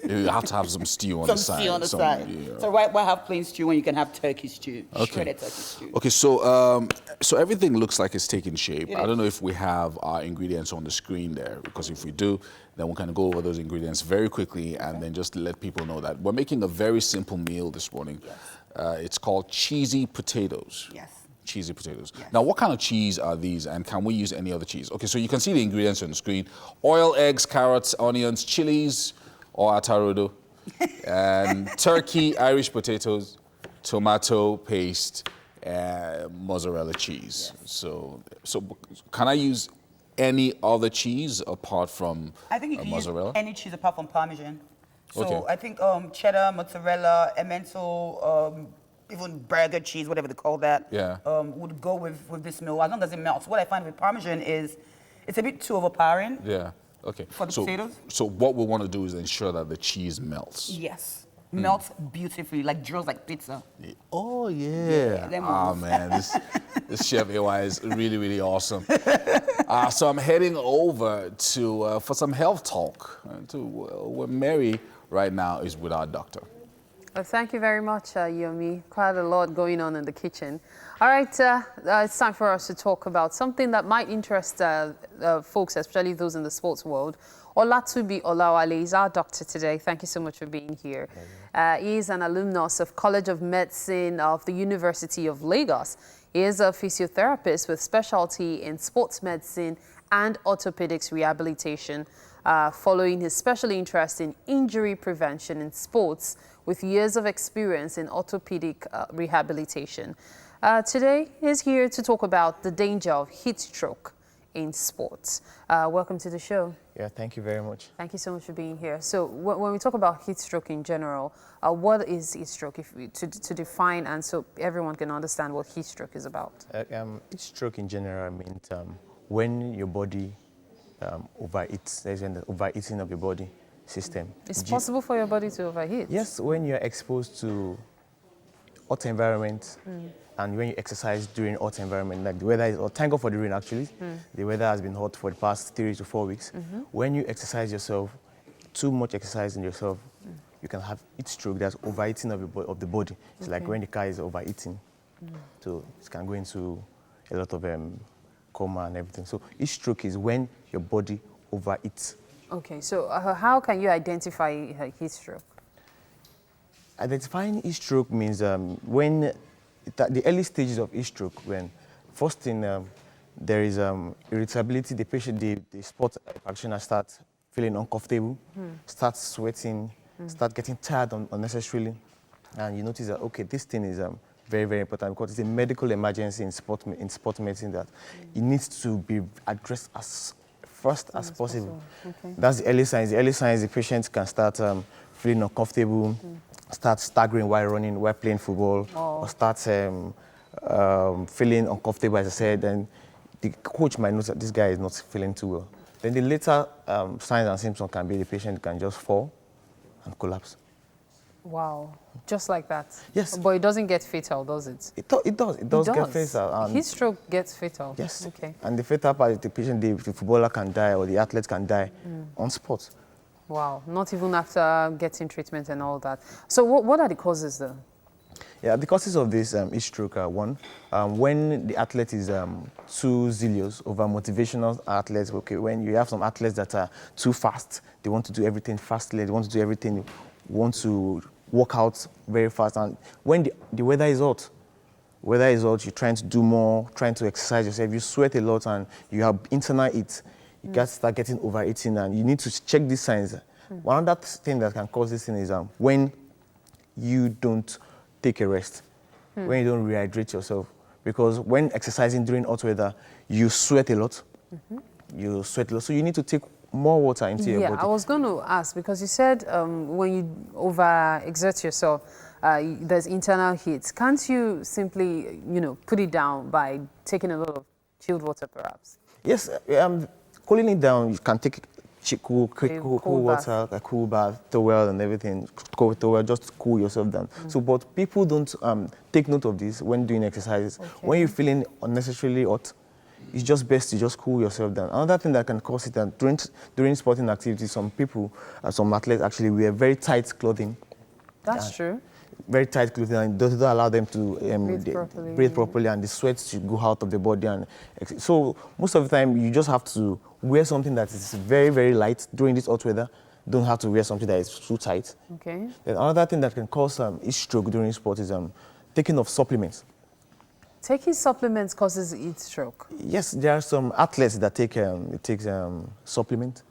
Speaker 1: You have to have some stew on the side.
Speaker 12: Some stew on the side.
Speaker 1: Yeah.
Speaker 12: So why have plain stew when you can have turkey stew, shredded turkey stew?
Speaker 1: Okay, so everything looks like it's taking shape. I don't know if we have our ingredients on the screen there, because if we do, then we can go over those ingredients very quickly and then just let people know that we're making a very simple meal this morning. Yes. It's called cheesy potatoes.
Speaker 12: Yes.
Speaker 1: Cheesy potatoes.
Speaker 12: Yes.
Speaker 1: Now, what kind of cheese are these, and can we use any other cheese? Okay, so you can see the ingredients on the screen: oil, eggs, carrots, onions, chilies, or atarodo, and turkey, Irish potatoes, tomato paste, and mozzarella cheese. Yes. So can I use any other cheese apart from
Speaker 12: I think you can
Speaker 1: mozzarella?
Speaker 12: use any cheese apart from Parmesan. So
Speaker 1: Okay.
Speaker 12: I think cheddar, mozzarella, emmental, even burger cheese, whatever they call that, would go with this meal as long as it melts. What I find with Parmesan is it's a bit too overpowering.
Speaker 1: Yeah. Okay.
Speaker 12: For the potatoes?
Speaker 1: So what we want to do is ensure that the cheese melts.
Speaker 12: Yes. melts beautifully, like drills like pizza.
Speaker 1: Oh, yeah. Oh, man, this Chef AY is really, really awesome. So I'm heading over to for some health talk where Mary right now is with our doctor.
Speaker 4: Well, thank you very much, Yomi. Quite a lot going on in the kitchen. All right, it's time for us to talk about something that might interest folks, especially those in the sports world. Olatubi Olawale is our doctor today. Thank you so much for being here. He is an alumnus of College of Medicine of the University of Lagos. He is a physiotherapist with specialty in sports medicine and orthopedics rehabilitation, following his special interest in injury prevention in sports with years of experience in orthopedic rehabilitation. Today, he's here to talk about the danger of heat stroke in sports. Welcome to the show.
Speaker 13: Yeah, thank you very much.
Speaker 4: Thank you so much for being here. So when we talk about heat stroke in general, what is heat stroke, to define and so everyone can understand what heat stroke is about?
Speaker 13: Heat stroke in general means when your body overeats, there's an overeating of your body system.
Speaker 4: It's possible for your body to overheat?
Speaker 13: Yes, when you're exposed to hot environment and when you exercise during hot environment, like the weather is, or thank God for the rain actually, the weather has been hot for the past 3 to 4 weeks. When you exercise yourself, too much exercise in yourself, you can have heat stroke, that's overeating of the body. It's like when the car is overeating, so it can go into a lot of coma and everything. So heat stroke is when your body overeats.
Speaker 4: Okay, so how can you identify heat stroke?
Speaker 13: Identifying heat stroke means when the early stages of heat stroke, when first thing there is irritability, the patient, the sport practitioner starts feeling uncomfortable, starts sweating, start getting tired unnecessarily, and you notice that okay, this thing is very, very important because it's a medical emergency in sport medicine that it needs to be addressed as fast as possible. Okay. That's the early signs. The early signs, the patient can start feeling uncomfortable, start staggering while running, while playing football, or start feeling uncomfortable, as I said, and the coach might notice that this guy is not feeling too well. Then the later signs and symptoms can be the patient can just fall and collapse.
Speaker 4: Wow, just like that?
Speaker 13: Yes.
Speaker 4: But it doesn't get fatal, does it?
Speaker 13: It does get fatal.
Speaker 4: Heat stroke gets fatal?
Speaker 13: Yes.
Speaker 4: Okay.
Speaker 13: And the fatal part is the patient, the footballer can die or the athlete can die on spot.
Speaker 4: Wow, not even after getting treatment and all that. So what are the causes though?
Speaker 13: Yeah, the causes of this heat stroke are one, when the athlete is too zealous, over motivational athletes. Okay, when you have some athletes that are too fast, they want to do everything fastly, they want to do everything, want to work out very fast. And when the weather is hot, you're trying to do more, trying to exercise yourself, you sweat a lot and you have internal heat, you got to start getting overeating and you need to check these signs. One other thing that can cause this thing is when you don't take a rest, when you don't rehydrate yourself. Because when exercising during hot weather, you sweat a lot. You sweat a lot, so you need to take more water into your body.
Speaker 4: Yeah, I was going to ask, because you said when you overexert yourself, there's internal heat. Can't you simply, put it down by taking a lot of chilled water, perhaps?
Speaker 13: Yes, cooling it down, you can take cool water, a cool bath, towel and everything, cool towel, just cool yourself down. So, but people don't take note of this when doing exercises. Okay. When you're feeling unnecessarily hot, it's just best to just cool yourself down. Another thing that can cause it, that during sporting activities, some people, some athletes actually wear very tight clothing.
Speaker 4: That's true.
Speaker 13: Very tight clothing, and doesn't allow them to breathe properly, and the sweat should go out of the body. And so most of the time, you just have to wear something that is very, very light during this hot weather. Don't have to wear something that is too tight.
Speaker 4: Okay.
Speaker 13: Then another thing that can cause heat stroke during sport is taking of supplements.
Speaker 4: Taking supplements causes heat stroke?
Speaker 13: Yes, there are some athletes that take supplement,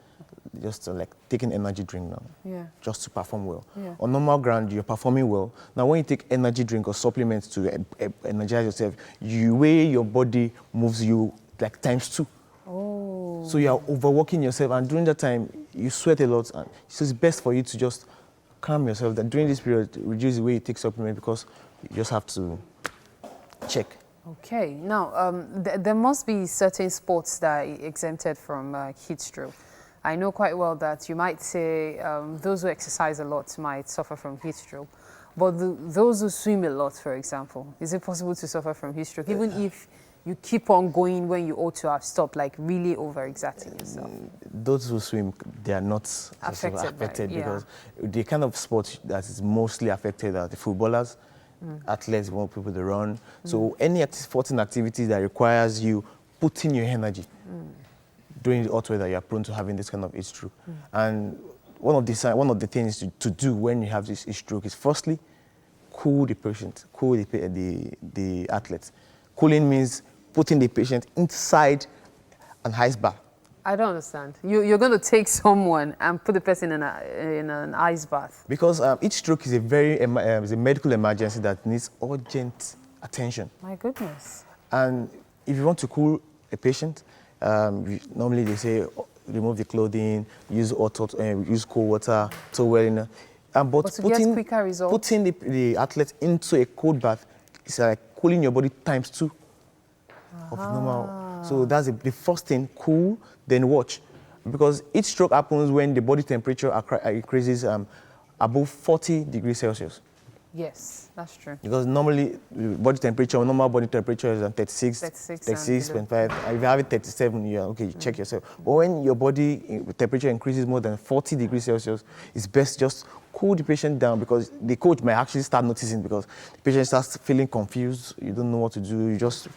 Speaker 13: just like taking energy drink now, just to perform well. Yeah. On normal ground, you're performing well. Now, when you take energy drink or supplements to energize yourself, you way your body moves you like ×2. Oh. So you're overworking yourself, and during that time, you sweat a lot. And so it's best for you to just calm yourself. That during this period, reduce the way you take supplement because you just have to check.
Speaker 4: Okay. Now, there must be certain sports that are exempted from heat stroke. I know quite well that you might say those who exercise a lot might suffer from heat stroke. But those who swim a lot, for example, is it possible to suffer from heat stroke, even if you keep on going when you ought to have stopped, like really overexerting yourself?
Speaker 13: Those who swim, they are not affected because the kind of sport that is mostly affected are the footballers, athletes, you want people to run. So any sporting activity that requires you putting your energy during the hot weather, you are prone to having this kind of heat stroke. And one of the things to do when you have this heat stroke is firstly, cool the patient, cool the athlete. Cooling means putting the patient inside an ice bath.
Speaker 4: I don't understand. You're going to take someone and put the person in an ice bath?
Speaker 13: Because heat stroke is a medical emergency that needs urgent attention.
Speaker 4: My goodness.
Speaker 13: And if you want to cool a patient, normally they say remove the clothing, use use cold water, toweling. But
Speaker 4: to get quicker results?
Speaker 13: Putting the athlete into a cold bath is like cooling your body times 2 of normal. So that's the first thing, cool, then watch. Because heat stroke happens when the body temperature increases above 40 degrees Celsius.
Speaker 4: Yes, that's true.
Speaker 13: Because normally, normal body temperature is 36.5. If you have it 37, you check yourself. But when your body temperature increases more than 40 degrees Celsius, it's best just cool the patient down, because the coach might actually start noticing, because the patient starts feeling confused, you don't know what to do, you just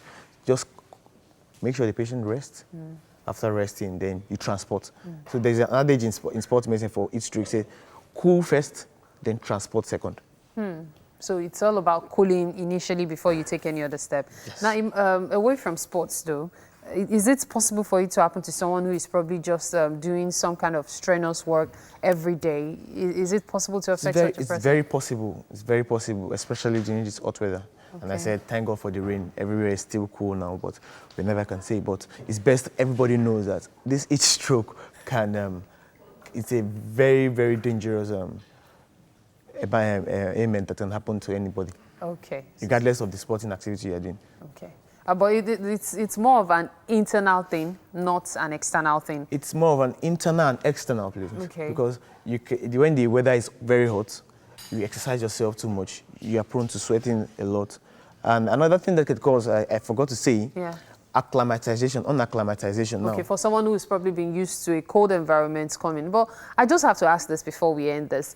Speaker 13: make sure the patient rests. After resting, then you transport. So there's an adage in sports medicine for heat stroke, say cool first, then transport second.
Speaker 4: So it's all about cooling initially before you take any other step. Yes. Now, away from sports though, is it possible for it to happen to someone who is probably just doing some kind of strenuous work every day? Is it possible to affect such a person?
Speaker 13: It's very possible. It's very possible, especially during this hot weather. Okay. And I said, thank God for the rain. Everywhere is still cool now, but we never can say. But it's best everybody knows that this heat stroke can, it's a very, very dangerous ailment that can happen to anybody.
Speaker 4: Okay.
Speaker 13: Regardless of the sporting activity you're doing.
Speaker 4: Okay. But it's more of an internal thing, not an external thing.
Speaker 13: It's more of an internal and external place.
Speaker 4: Okay.
Speaker 13: Because when the weather is very hot, you exercise yourself too much, you are prone to sweating a lot. And another thing that could cause, I forgot to say, unacclimatization.
Speaker 4: Okay, for someone who is probably being used to a cold environment coming. But I just have to ask this before we end this.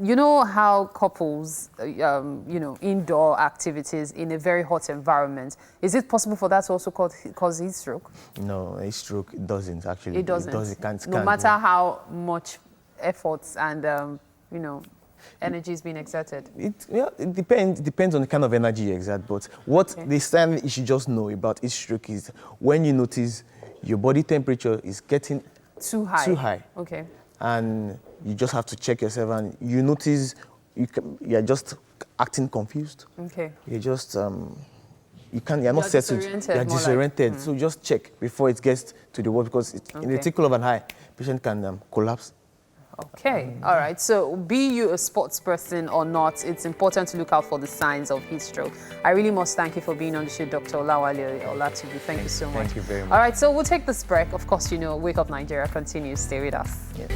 Speaker 4: You know how couples, indoor activities in a very hot environment, is it possible for that to also cause heat stroke?
Speaker 13: No, heat stroke, it doesn't actually.
Speaker 4: It doesn't?
Speaker 13: It can't.
Speaker 4: No matter how much efforts and, energy is being exerted?
Speaker 13: It depends on the kind of energy you exert. But what the sign you should just know about heat stroke is when you notice your body temperature is getting
Speaker 4: too high. Okay.
Speaker 13: And you just have to check yourself, and you notice you're just acting confused.
Speaker 4: Okay.
Speaker 13: You're just you're not settled. You're disoriented. So just check before it gets to the wall, because in the tickle of an eye, patient can collapse.
Speaker 4: Okay, all right. So be you a sports person or not, it's important to look out for the signs of heat stroke. I really must thank you for being on the show, Dr. Olawale Olatubi. Thank you so much.
Speaker 13: Thank you very much.
Speaker 4: All right, so we'll take this break. Of course, Wake Up Nigeria continues. Stay with us. Yes.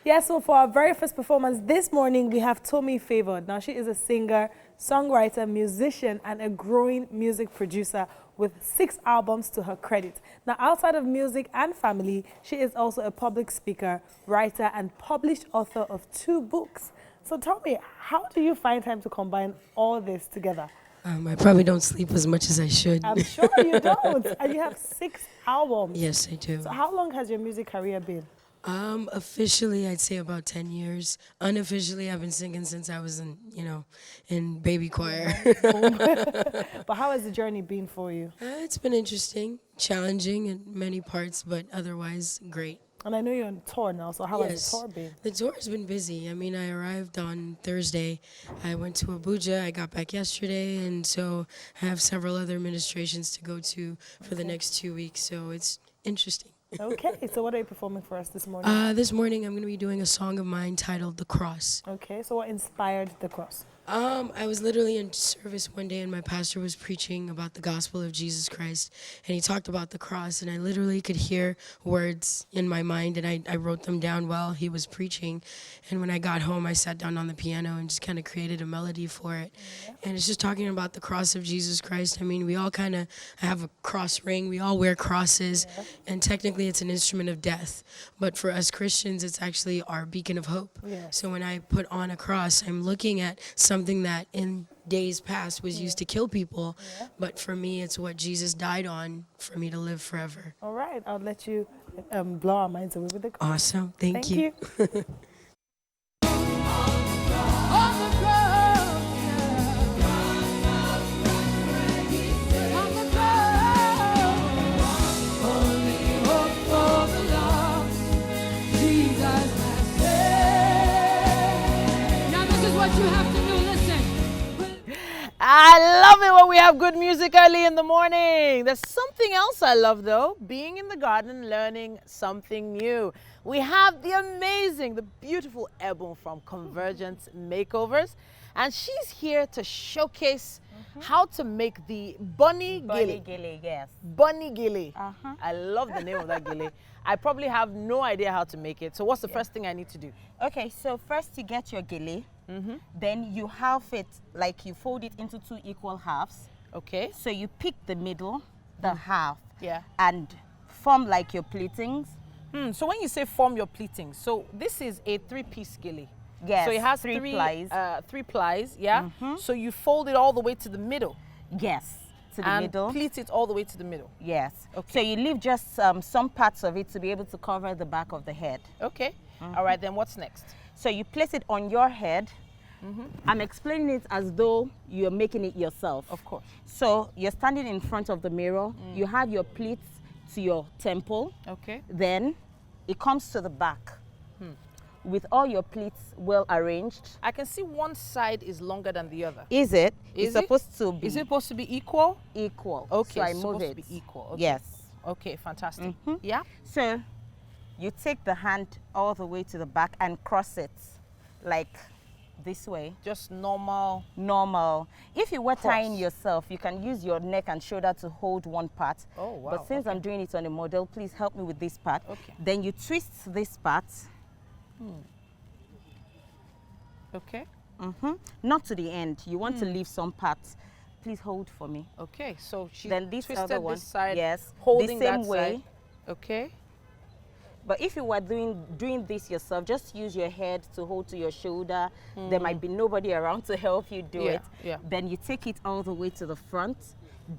Speaker 3: Yeah, so for our very first performance this morning, we have Tomi Favored. Now, she is a singer, songwriter, musician, and a growing music producer with 6 albums to her credit. Now, outside of music and family, she is also a public speaker, writer, and published author of 2 books. So tell me, how do you find time to combine all this together?
Speaker 14: I probably don't sleep as much as I should.
Speaker 3: I'm sure you don't. And you have 6 albums.
Speaker 14: Yes, I do.
Speaker 3: So how long has your music career been?
Speaker 14: Officially, I'd say about 10 years. Unofficially, I've been singing since I was in baby choir.
Speaker 3: But how has the journey been for you?
Speaker 14: It's been interesting, challenging in many parts, but otherwise great.
Speaker 3: And I know you're on tour now, so how has the tour been?
Speaker 14: The tour has been busy. I mean, I arrived on Thursday. I went to Abuja. I got back yesterday, and so I have several other administrations to go to for the next 2 weeks, so it's interesting.
Speaker 3: Okay, so what are you performing for us this morning?
Speaker 14: This morning I'm going to be doing a song of mine titled The Cross.
Speaker 3: Okay, so what inspired The Cross?
Speaker 14: I was literally in service one day and my pastor was preaching about the gospel of Jesus Christ and he talked about the cross and I literally could hear words in my mind and I wrote them down while he was preaching. And when I got home, I sat down on the piano and just kind of created a melody for it. And it's just talking about the cross of Jesus Christ. I mean, we all kind of have a cross ring. We all wear crosses and technically it's an instrument of death. But for us Christians, it's actually our beacon of hope. So when I put on a cross, I'm looking at something that in days past was used to kill people, but for me, it's what Jesus died on for me to live forever.
Speaker 3: All right, I'll let you blow our minds away with the cross.
Speaker 14: Awesome, thank you.
Speaker 2: I love it when we have good music early in the morning. There's something else I love though, being in the garden, learning something new. We have the amazing, the beautiful Ebon from Convergence Makeovers, and she's here to showcase how to make the bunny gilly.
Speaker 12: Gilly, yes.
Speaker 2: Bunny gilly. I love the name of that gilly. I probably have no idea how to make it. So what's the first thing I need to do?
Speaker 12: Okay, so first you get your gilly. Then you half it, like you fold it into 2 equal halves.
Speaker 2: Okay.
Speaker 12: So you pick the middle, the half,
Speaker 2: Yeah.
Speaker 12: and form like your pleatings.
Speaker 2: So when you say form your pleating, so this is a 3-piece gilly.
Speaker 12: Yes,
Speaker 2: So it has
Speaker 12: 3 plies.
Speaker 2: 3 plies, yeah? So you fold it all the way to the middle.
Speaker 12: Yes, to the
Speaker 2: and
Speaker 12: middle.
Speaker 2: pleat it all the way to the middle.
Speaker 12: Yes.
Speaker 2: Okay.
Speaker 12: So you leave just some parts of it to be able to cover the back of the head.
Speaker 2: Okay. All right, then what's next?
Speaker 12: So you place it on your head. I'm explaining it as though you're making it yourself.
Speaker 2: Of course.
Speaker 12: So you're standing in front of the mirror. You have your pleats to your temple.
Speaker 2: Okay.
Speaker 12: Then it comes to the back with all your pleats well arranged.
Speaker 2: I can see one side is longer than the other.
Speaker 12: Is it?
Speaker 2: Is
Speaker 12: it's supposed to be.
Speaker 2: Is it supposed to be equal?
Speaker 12: Equal.
Speaker 2: Okay,
Speaker 12: So I
Speaker 2: it's
Speaker 12: move
Speaker 2: supposed
Speaker 12: it.
Speaker 2: to be equal. Okay.
Speaker 12: Yes.
Speaker 2: Okay, fantastic. Yeah?
Speaker 12: So you take the hand all the way to the back and cross it like this way.
Speaker 2: Just normal.
Speaker 12: Normal. If you were tying
Speaker 2: Cross.
Speaker 12: yourself, you can use your neck and shoulder to hold one part.
Speaker 2: Oh, wow.
Speaker 12: But since I'm doing it on a model, please help me with this part.
Speaker 2: Okay.
Speaker 12: Then you twist this part.
Speaker 2: Okay.
Speaker 12: Not to the end. You want to leave some parts. Please hold for me.
Speaker 2: Okay, so she
Speaker 12: Then this
Speaker 2: twisted
Speaker 12: other one.
Speaker 2: this side,
Speaker 12: Yes.
Speaker 2: holding
Speaker 12: the same
Speaker 2: that
Speaker 12: way.
Speaker 2: side. Okay.
Speaker 12: But if you were doing this yourself, just use your head to hold to your shoulder. There might be nobody around to help you do it.
Speaker 2: Yeah.
Speaker 12: Then you take it all the way to the front.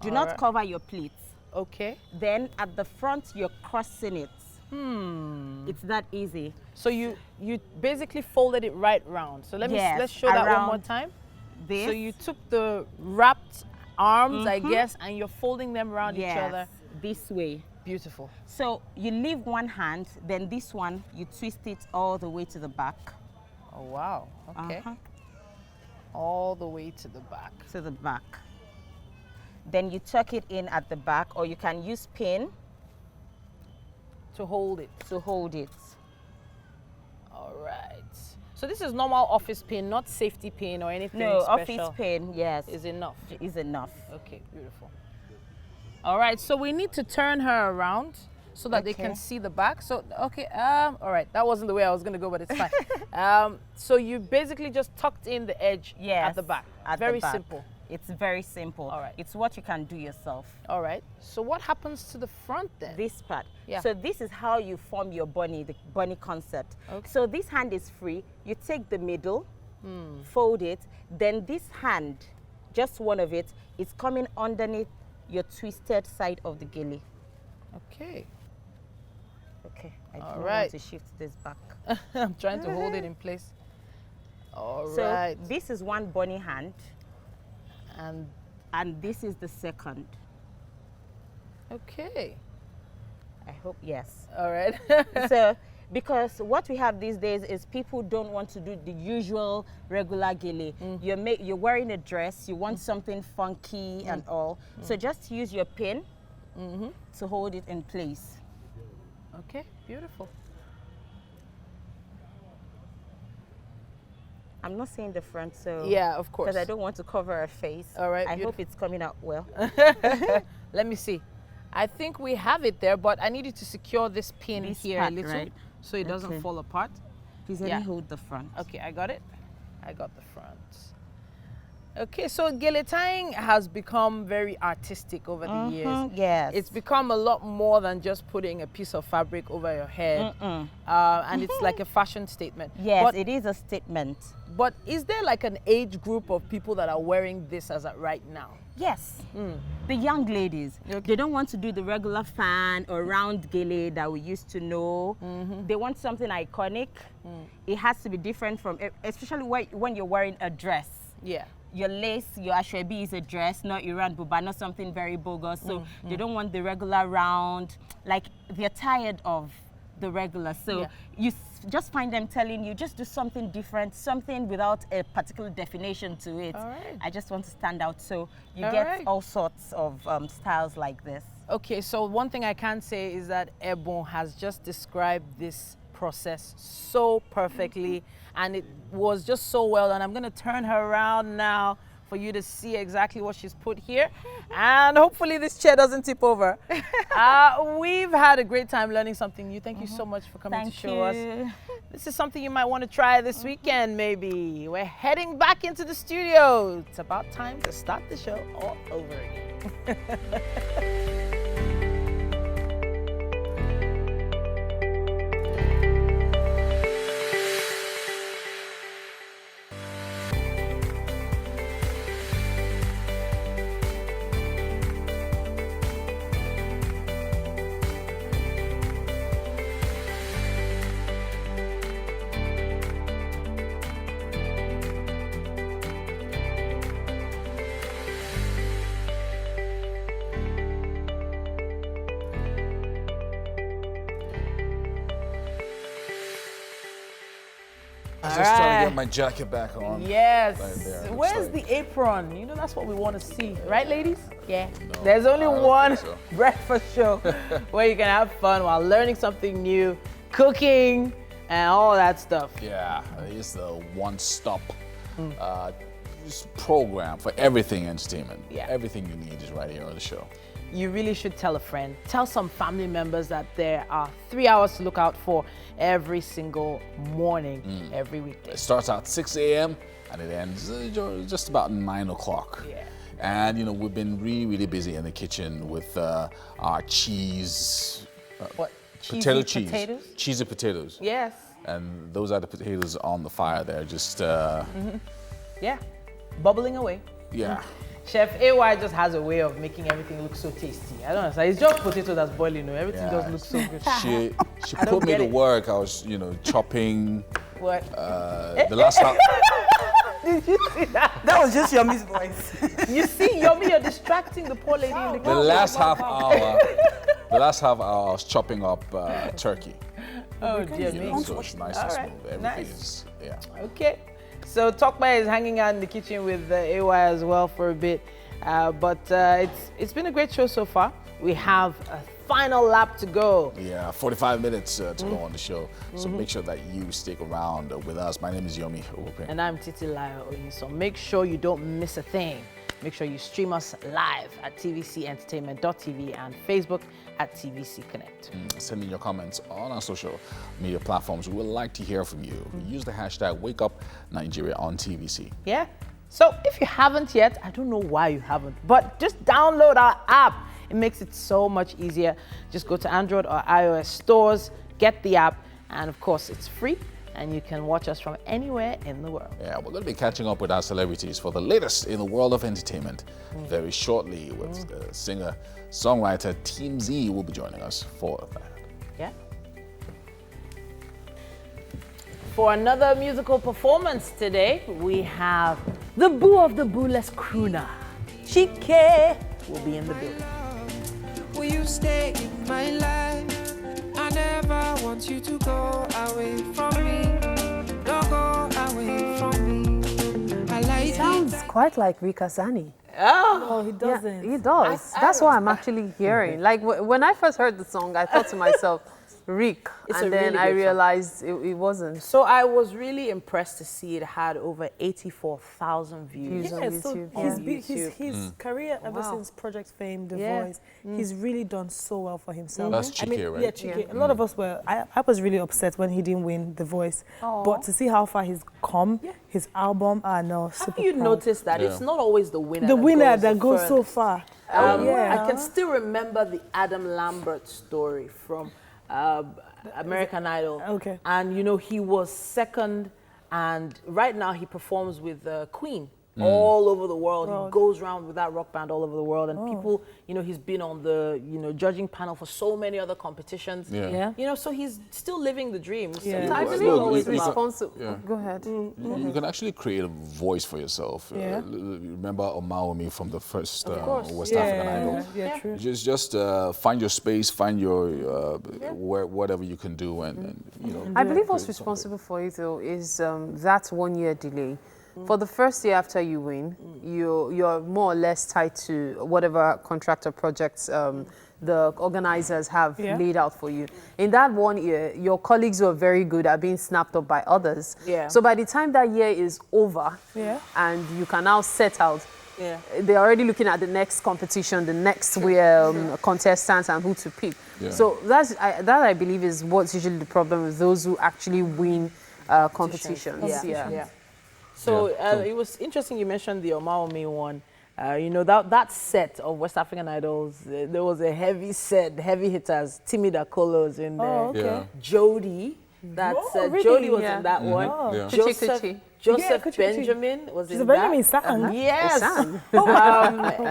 Speaker 12: Do
Speaker 2: All
Speaker 12: not
Speaker 2: right.
Speaker 12: cover your pleats.
Speaker 2: Okay.
Speaker 12: Then at the front, you're crossing it. It's that easy.
Speaker 2: So you basically folded it right round. So
Speaker 12: Yes,
Speaker 2: let's show that one more
Speaker 12: around
Speaker 2: time.
Speaker 12: This.
Speaker 2: So you took the wrapped arms, I guess, and you're folding them around each other.
Speaker 12: This way.
Speaker 2: Beautiful.
Speaker 12: So you leave one hand, then this one, you twist it all the way to the back.
Speaker 2: Oh, wow. Okay. All the way to the back.
Speaker 12: To the back. Then you tuck it in at the back, or you can use pin
Speaker 2: to hold it.
Speaker 12: To hold it.
Speaker 2: All right. So this is normal office pin, not safety pin or anything
Speaker 12: No,
Speaker 2: special.
Speaker 12: office pin, yes.
Speaker 2: Is enough.
Speaker 12: Is enough.
Speaker 2: Okay, beautiful. All right, so we need to turn her around so that they
Speaker 12: Okay.
Speaker 2: can see the back. So, okay, all right, that wasn't the way I was gonna go, but it's fine. So you basically just tucked in the edge at the back.
Speaker 12: At
Speaker 2: Very
Speaker 12: the back.
Speaker 2: simple.
Speaker 12: It's very simple.
Speaker 2: All right.
Speaker 12: It's what you can do yourself.
Speaker 2: All right, so what happens to the front then?
Speaker 12: This part.
Speaker 2: Yeah.
Speaker 12: So this is how you form your bunny, the bunny concept.
Speaker 2: Okay.
Speaker 12: So this hand is free. You take the middle, fold it, then this hand, just one of it, is coming underneath your twisted side of the gilly.
Speaker 2: Okay.
Speaker 12: Okay. I
Speaker 2: All
Speaker 12: don't
Speaker 2: right.
Speaker 12: want to shift this back.
Speaker 2: I'm trying to hold it in place. All
Speaker 12: So
Speaker 2: right.
Speaker 12: this is one bunny hand,
Speaker 2: and
Speaker 12: this is the second.
Speaker 2: Okay.
Speaker 12: I hope yes.
Speaker 2: All right.
Speaker 12: So, because what we have these days is people don't want to do the usual regular gilly. You're wearing a dress, you want something funky and all. So just use your pin to hold it in place.
Speaker 2: Okay, beautiful.
Speaker 15: I'm not seeing the front, so
Speaker 2: yeah, of course,
Speaker 15: because I don't want to cover her face.
Speaker 2: All right,
Speaker 15: I hope it's coming out well.
Speaker 2: Let me see. I think we have it there, but I need you to secure this pin here
Speaker 15: part,
Speaker 2: a little,
Speaker 15: right?
Speaker 2: so it doesn't fall apart.
Speaker 15: Please let me hold the front.
Speaker 2: Okay, I got it. I got the front. Okay, so gele tying has become very artistic over the years.
Speaker 15: Yes.
Speaker 2: It's become a lot more than just putting a piece of fabric over your head. And it's like a fashion statement.
Speaker 15: Yes,
Speaker 2: but,
Speaker 15: it is a statement.
Speaker 2: But is there like an age group of people that are wearing this as at right now?
Speaker 15: Yes. The young ladies. They don't want to do the regular fan or round gele that we used to know. They want something iconic. It has to be different from, especially when you're wearing a dress.
Speaker 2: Yeah.
Speaker 15: Your lace, your ashwebi is a dress, not Iran buba, not something very bogus. So they don't want the regular round. Like, they're tired of the regular. So you just find them telling you, just do something different, something without a particular definition to it.
Speaker 2: All right.
Speaker 15: I just want to stand out. So you
Speaker 2: All
Speaker 15: get
Speaker 2: right.
Speaker 15: all sorts of styles like this.
Speaker 2: Okay, so one thing I can say is that Ebon has just described this process so perfectly, and it was just so well done. I'm going to turn her around now for you to see exactly what she's put here, and hopefully this chair doesn't tip over. We've had a great time learning something new. Thank you so much for coming to show us. This is something you might want to try this weekend, maybe. We're heading back into the studio. It's about time to start the show all over again.
Speaker 1: Just trying to get my jacket back on.
Speaker 2: Yes.
Speaker 1: Right there.
Speaker 2: Where's the apron? You know, that's what we want to see. Right, ladies? Yeah.
Speaker 1: No,
Speaker 2: There's only
Speaker 1: I don't
Speaker 2: one
Speaker 1: think so.
Speaker 2: breakfast show where you can have fun while learning something new, cooking, and all that stuff.
Speaker 1: Yeah, it's the one-stop program for everything entertainment.
Speaker 2: Yeah.
Speaker 1: Everything you need is right here on the show.
Speaker 2: You really should tell a friend. Tell some family members that there are 3 hours to look out for every single morning, every weekday.
Speaker 1: It starts at 6 a.m. and it ends just about 9 o'clock.
Speaker 2: Yeah.
Speaker 1: And, you know, we've been really, really busy in the kitchen with our cheese.
Speaker 2: What?
Speaker 1: Potato
Speaker 2: Cheesy
Speaker 1: cheese.
Speaker 2: potatoes?
Speaker 1: Cheesy potatoes.
Speaker 2: Yes.
Speaker 1: And those are the potatoes on the fire there, just,
Speaker 2: Yeah. Bubbling away.
Speaker 1: yeah.
Speaker 2: Chef AY just has a way of making everything look so tasty. I don't understand. It's just potato that's boiling. Everything
Speaker 1: Yeah.
Speaker 2: just looks so good.
Speaker 1: She
Speaker 2: I don't
Speaker 1: put me
Speaker 2: get
Speaker 1: to
Speaker 2: it.
Speaker 1: work. I was, you know, chopping.
Speaker 2: What?
Speaker 1: The last time.
Speaker 2: Did you see that?
Speaker 12: That was just Yomi's voice.
Speaker 2: You see, Yomi, you're distracting the poor lady in the
Speaker 1: The last half hour, I was chopping up turkey.
Speaker 2: Oh, dear
Speaker 1: You
Speaker 2: me.
Speaker 1: know, so it's nice and
Speaker 2: All right,
Speaker 1: smooth. Everything
Speaker 2: nice.
Speaker 1: is, yeah.
Speaker 2: Okay. So Tokma is hanging out in the kitchen with AY as well for a bit. But it's been a great show so far. We have a final lap to go.
Speaker 1: Yeah, 45 minutes to go on the show. So make sure that you stick around with us. My name is Yomi Ope.
Speaker 2: And I'm Titi Layo Oyin. So make sure you don't miss a thing. Make sure you stream us live at tvcentertainment.tv and Facebook at TVC Connect.
Speaker 1: Send in your comments on our social media platforms. We would like to hear from you. Use the hashtag WakeUpNigeria on TVC.
Speaker 2: Yeah? So if you haven't yet, I don't know why you haven't, but just download our app. It makes it so much easier. Just go to Android or iOS stores, get the app, and of course it's free, and you can watch us from anywhere in the world.
Speaker 1: Yeah, we're going to be catching up with our celebrities for the latest in the world of entertainment very shortly with the singer-songwriter Team Z will be joining us for that.
Speaker 2: Yeah. For another musical performance today, we have the Boo of the Booless crooner, Chike, will be in the building.
Speaker 9: Will you stay in my life? I never want you to go away from me. Don't go away from me. I like
Speaker 4: Sounds quite like Rika Sani.
Speaker 2: Oh,
Speaker 3: he doesn't.
Speaker 4: Yeah, he does. That's what I'm actually hearing. Like when I first heard the song, I thought to myself, Rick.
Speaker 2: It's
Speaker 4: And
Speaker 2: a
Speaker 4: then
Speaker 2: really
Speaker 4: I
Speaker 2: good song.
Speaker 4: realized it wasn't.
Speaker 2: So I was really impressed to see it had over 84,000 views.
Speaker 4: On
Speaker 3: Yeah,
Speaker 4: YouTube.
Speaker 3: so his career ever since Project Fame, The Voice, he's really done so well for himself.
Speaker 1: That's Chike, right?
Speaker 3: Yeah, Chike. A lot of us were, I was really upset when he didn't win The Voice. But to see how far he's come, his album, no, super
Speaker 2: Have you
Speaker 3: proud.
Speaker 2: noticed that it's not always the winner
Speaker 3: that goes so far?
Speaker 2: I can still remember the Adam Lambert story from American Idol.
Speaker 3: Okay.
Speaker 2: And, you know, he was second, and right now he performs with Queen all over the world. He goes around with that rock band all over the world, and people, you know, he's been on the, you know, judging panel for so many other competitions.
Speaker 1: Yeah.
Speaker 2: You know, so he's still living the dream.
Speaker 3: Yeah.
Speaker 4: I
Speaker 2: Sometimes
Speaker 4: believe
Speaker 2: it's
Speaker 4: he's
Speaker 2: always about-
Speaker 4: responsible. Go ahead.
Speaker 1: You can actually create a voice for yourself. Remember Omaomi from the first West African Idol?
Speaker 3: Yeah, true.
Speaker 1: Just find your space, find your whatever you can do, and you know.
Speaker 4: I believe what's responsible for it though is that 1 year delay. For the first year after you win, you're more or less tied to whatever contract or projects the organizers have laid out for you. In that 1 year, your colleagues were very good at being snapped up by others.
Speaker 2: Yeah.
Speaker 4: So by the time that year is over and you can now set out, they're already looking at the next competition, the next contestants and who to pick.
Speaker 1: Yeah.
Speaker 4: So that I believe is what's usually the problem with those who actually win competitions.
Speaker 2: Yeah. So it was interesting you mentioned the Omaomi one. You know, that set of West African Idols, there was a heavy set, heavy hitters. Timmy Dakolo was in there. Jody,
Speaker 3: really?
Speaker 2: Jody was in that one.
Speaker 1: Yeah.
Speaker 2: Joseph
Speaker 3: Kuchi.
Speaker 2: Benjamin was in
Speaker 3: Benjamin
Speaker 2: that.
Speaker 3: sang.
Speaker 2: Yes.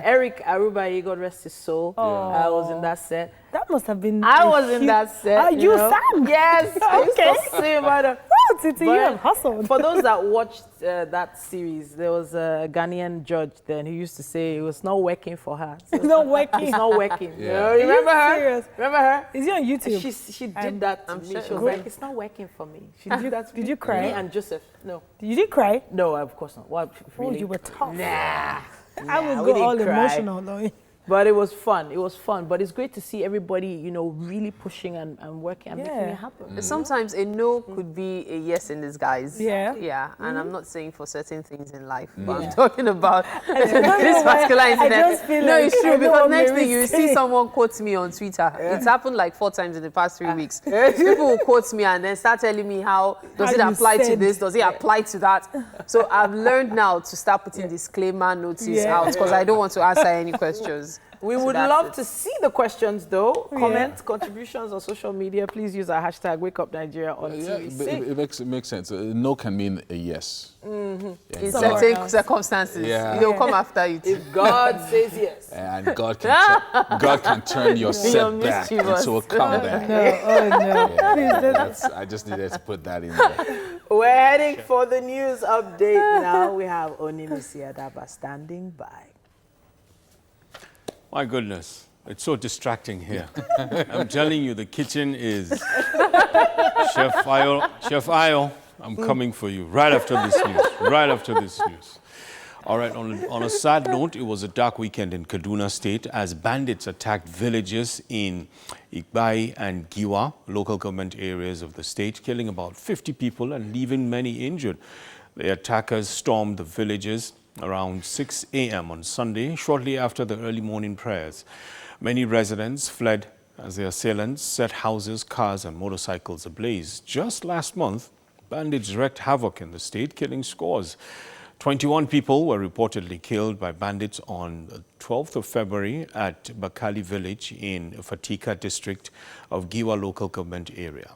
Speaker 2: Eric Arubayi, God rest his soul, was in that set.
Speaker 3: That must have been.
Speaker 2: I was in that set.
Speaker 3: You sang?
Speaker 2: Yes. I used to sing.
Speaker 3: Titi, you have hustled.
Speaker 2: For those that watched that series, there was a Ghanaian judge then who used to say it was not working for her. So
Speaker 3: It's not working.
Speaker 2: It's not working.
Speaker 1: Yeah.
Speaker 2: You remember her?
Speaker 3: Serious?
Speaker 2: Remember her?
Speaker 3: Is he on YouTube?
Speaker 2: She did that to me.
Speaker 4: sure.
Speaker 2: She was like, it's not working for me. She did that to
Speaker 3: Did
Speaker 2: me.
Speaker 3: you cry?
Speaker 2: Me and Joseph. No.
Speaker 3: Did you cry?
Speaker 2: No, of course not. What? Really?
Speaker 3: Oh, you were tough.
Speaker 2: Nah.
Speaker 3: I would
Speaker 2: we
Speaker 3: go all
Speaker 2: didn't cry.
Speaker 3: emotional though.
Speaker 2: But it was fun. It was fun. But it's great to see everybody, you know, really pushing and working and making it happen.
Speaker 4: Sometimes a no could be a yes in disguise.
Speaker 3: Yeah.
Speaker 4: Yeah. And I'm not saying for certain things in life, but I'm talking about this particular incident.
Speaker 3: just feel
Speaker 4: No,
Speaker 3: like
Speaker 4: it's
Speaker 3: I
Speaker 4: true
Speaker 3: know
Speaker 4: because
Speaker 3: what
Speaker 4: next
Speaker 3: Mary
Speaker 4: thing you
Speaker 3: say.
Speaker 4: see someone quote me on Twitter. It's happened like 4 times in the past 3 weeks. People will quote me and then start telling me how does it
Speaker 3: you
Speaker 4: apply to
Speaker 3: said.
Speaker 4: this? Does it apply to that? So I've learned now to start putting disclaimer notice out because I don't want to answer any questions.
Speaker 2: We would love to see the questions, though. Comments, contributions on social media. Please use our hashtag WakeUpNigeria on TV6.
Speaker 1: It makes sense. No can mean a yes.
Speaker 4: In certain circumstances, they'll come after you.
Speaker 2: If God says yes.
Speaker 1: And God can turn your setback into a comeback. I just needed to put that in there.
Speaker 2: We're heading for the news update now. We have Onimisi Adaba standing by.
Speaker 5: My goodness, it's so distracting here. I'm telling you, the kitchen is... Chef Ayo, I'm coming for you right after this news. All right, on a sad note, it was a dark weekend in Kaduna State as bandits attacked villages in Igbai and Giwa, local government areas of the state, killing about 50 people and leaving many injured. The attackers stormed the villages around 6 a.m. on Sunday, shortly after the early morning prayers. Many residents fled as the assailants set houses, cars and motorcycles ablaze. Just last month, bandits wreaked havoc in the state, killing scores. 21 people were reportedly killed by bandits on the 12th of February at Bakali village in Fatika district of Giwa local government area.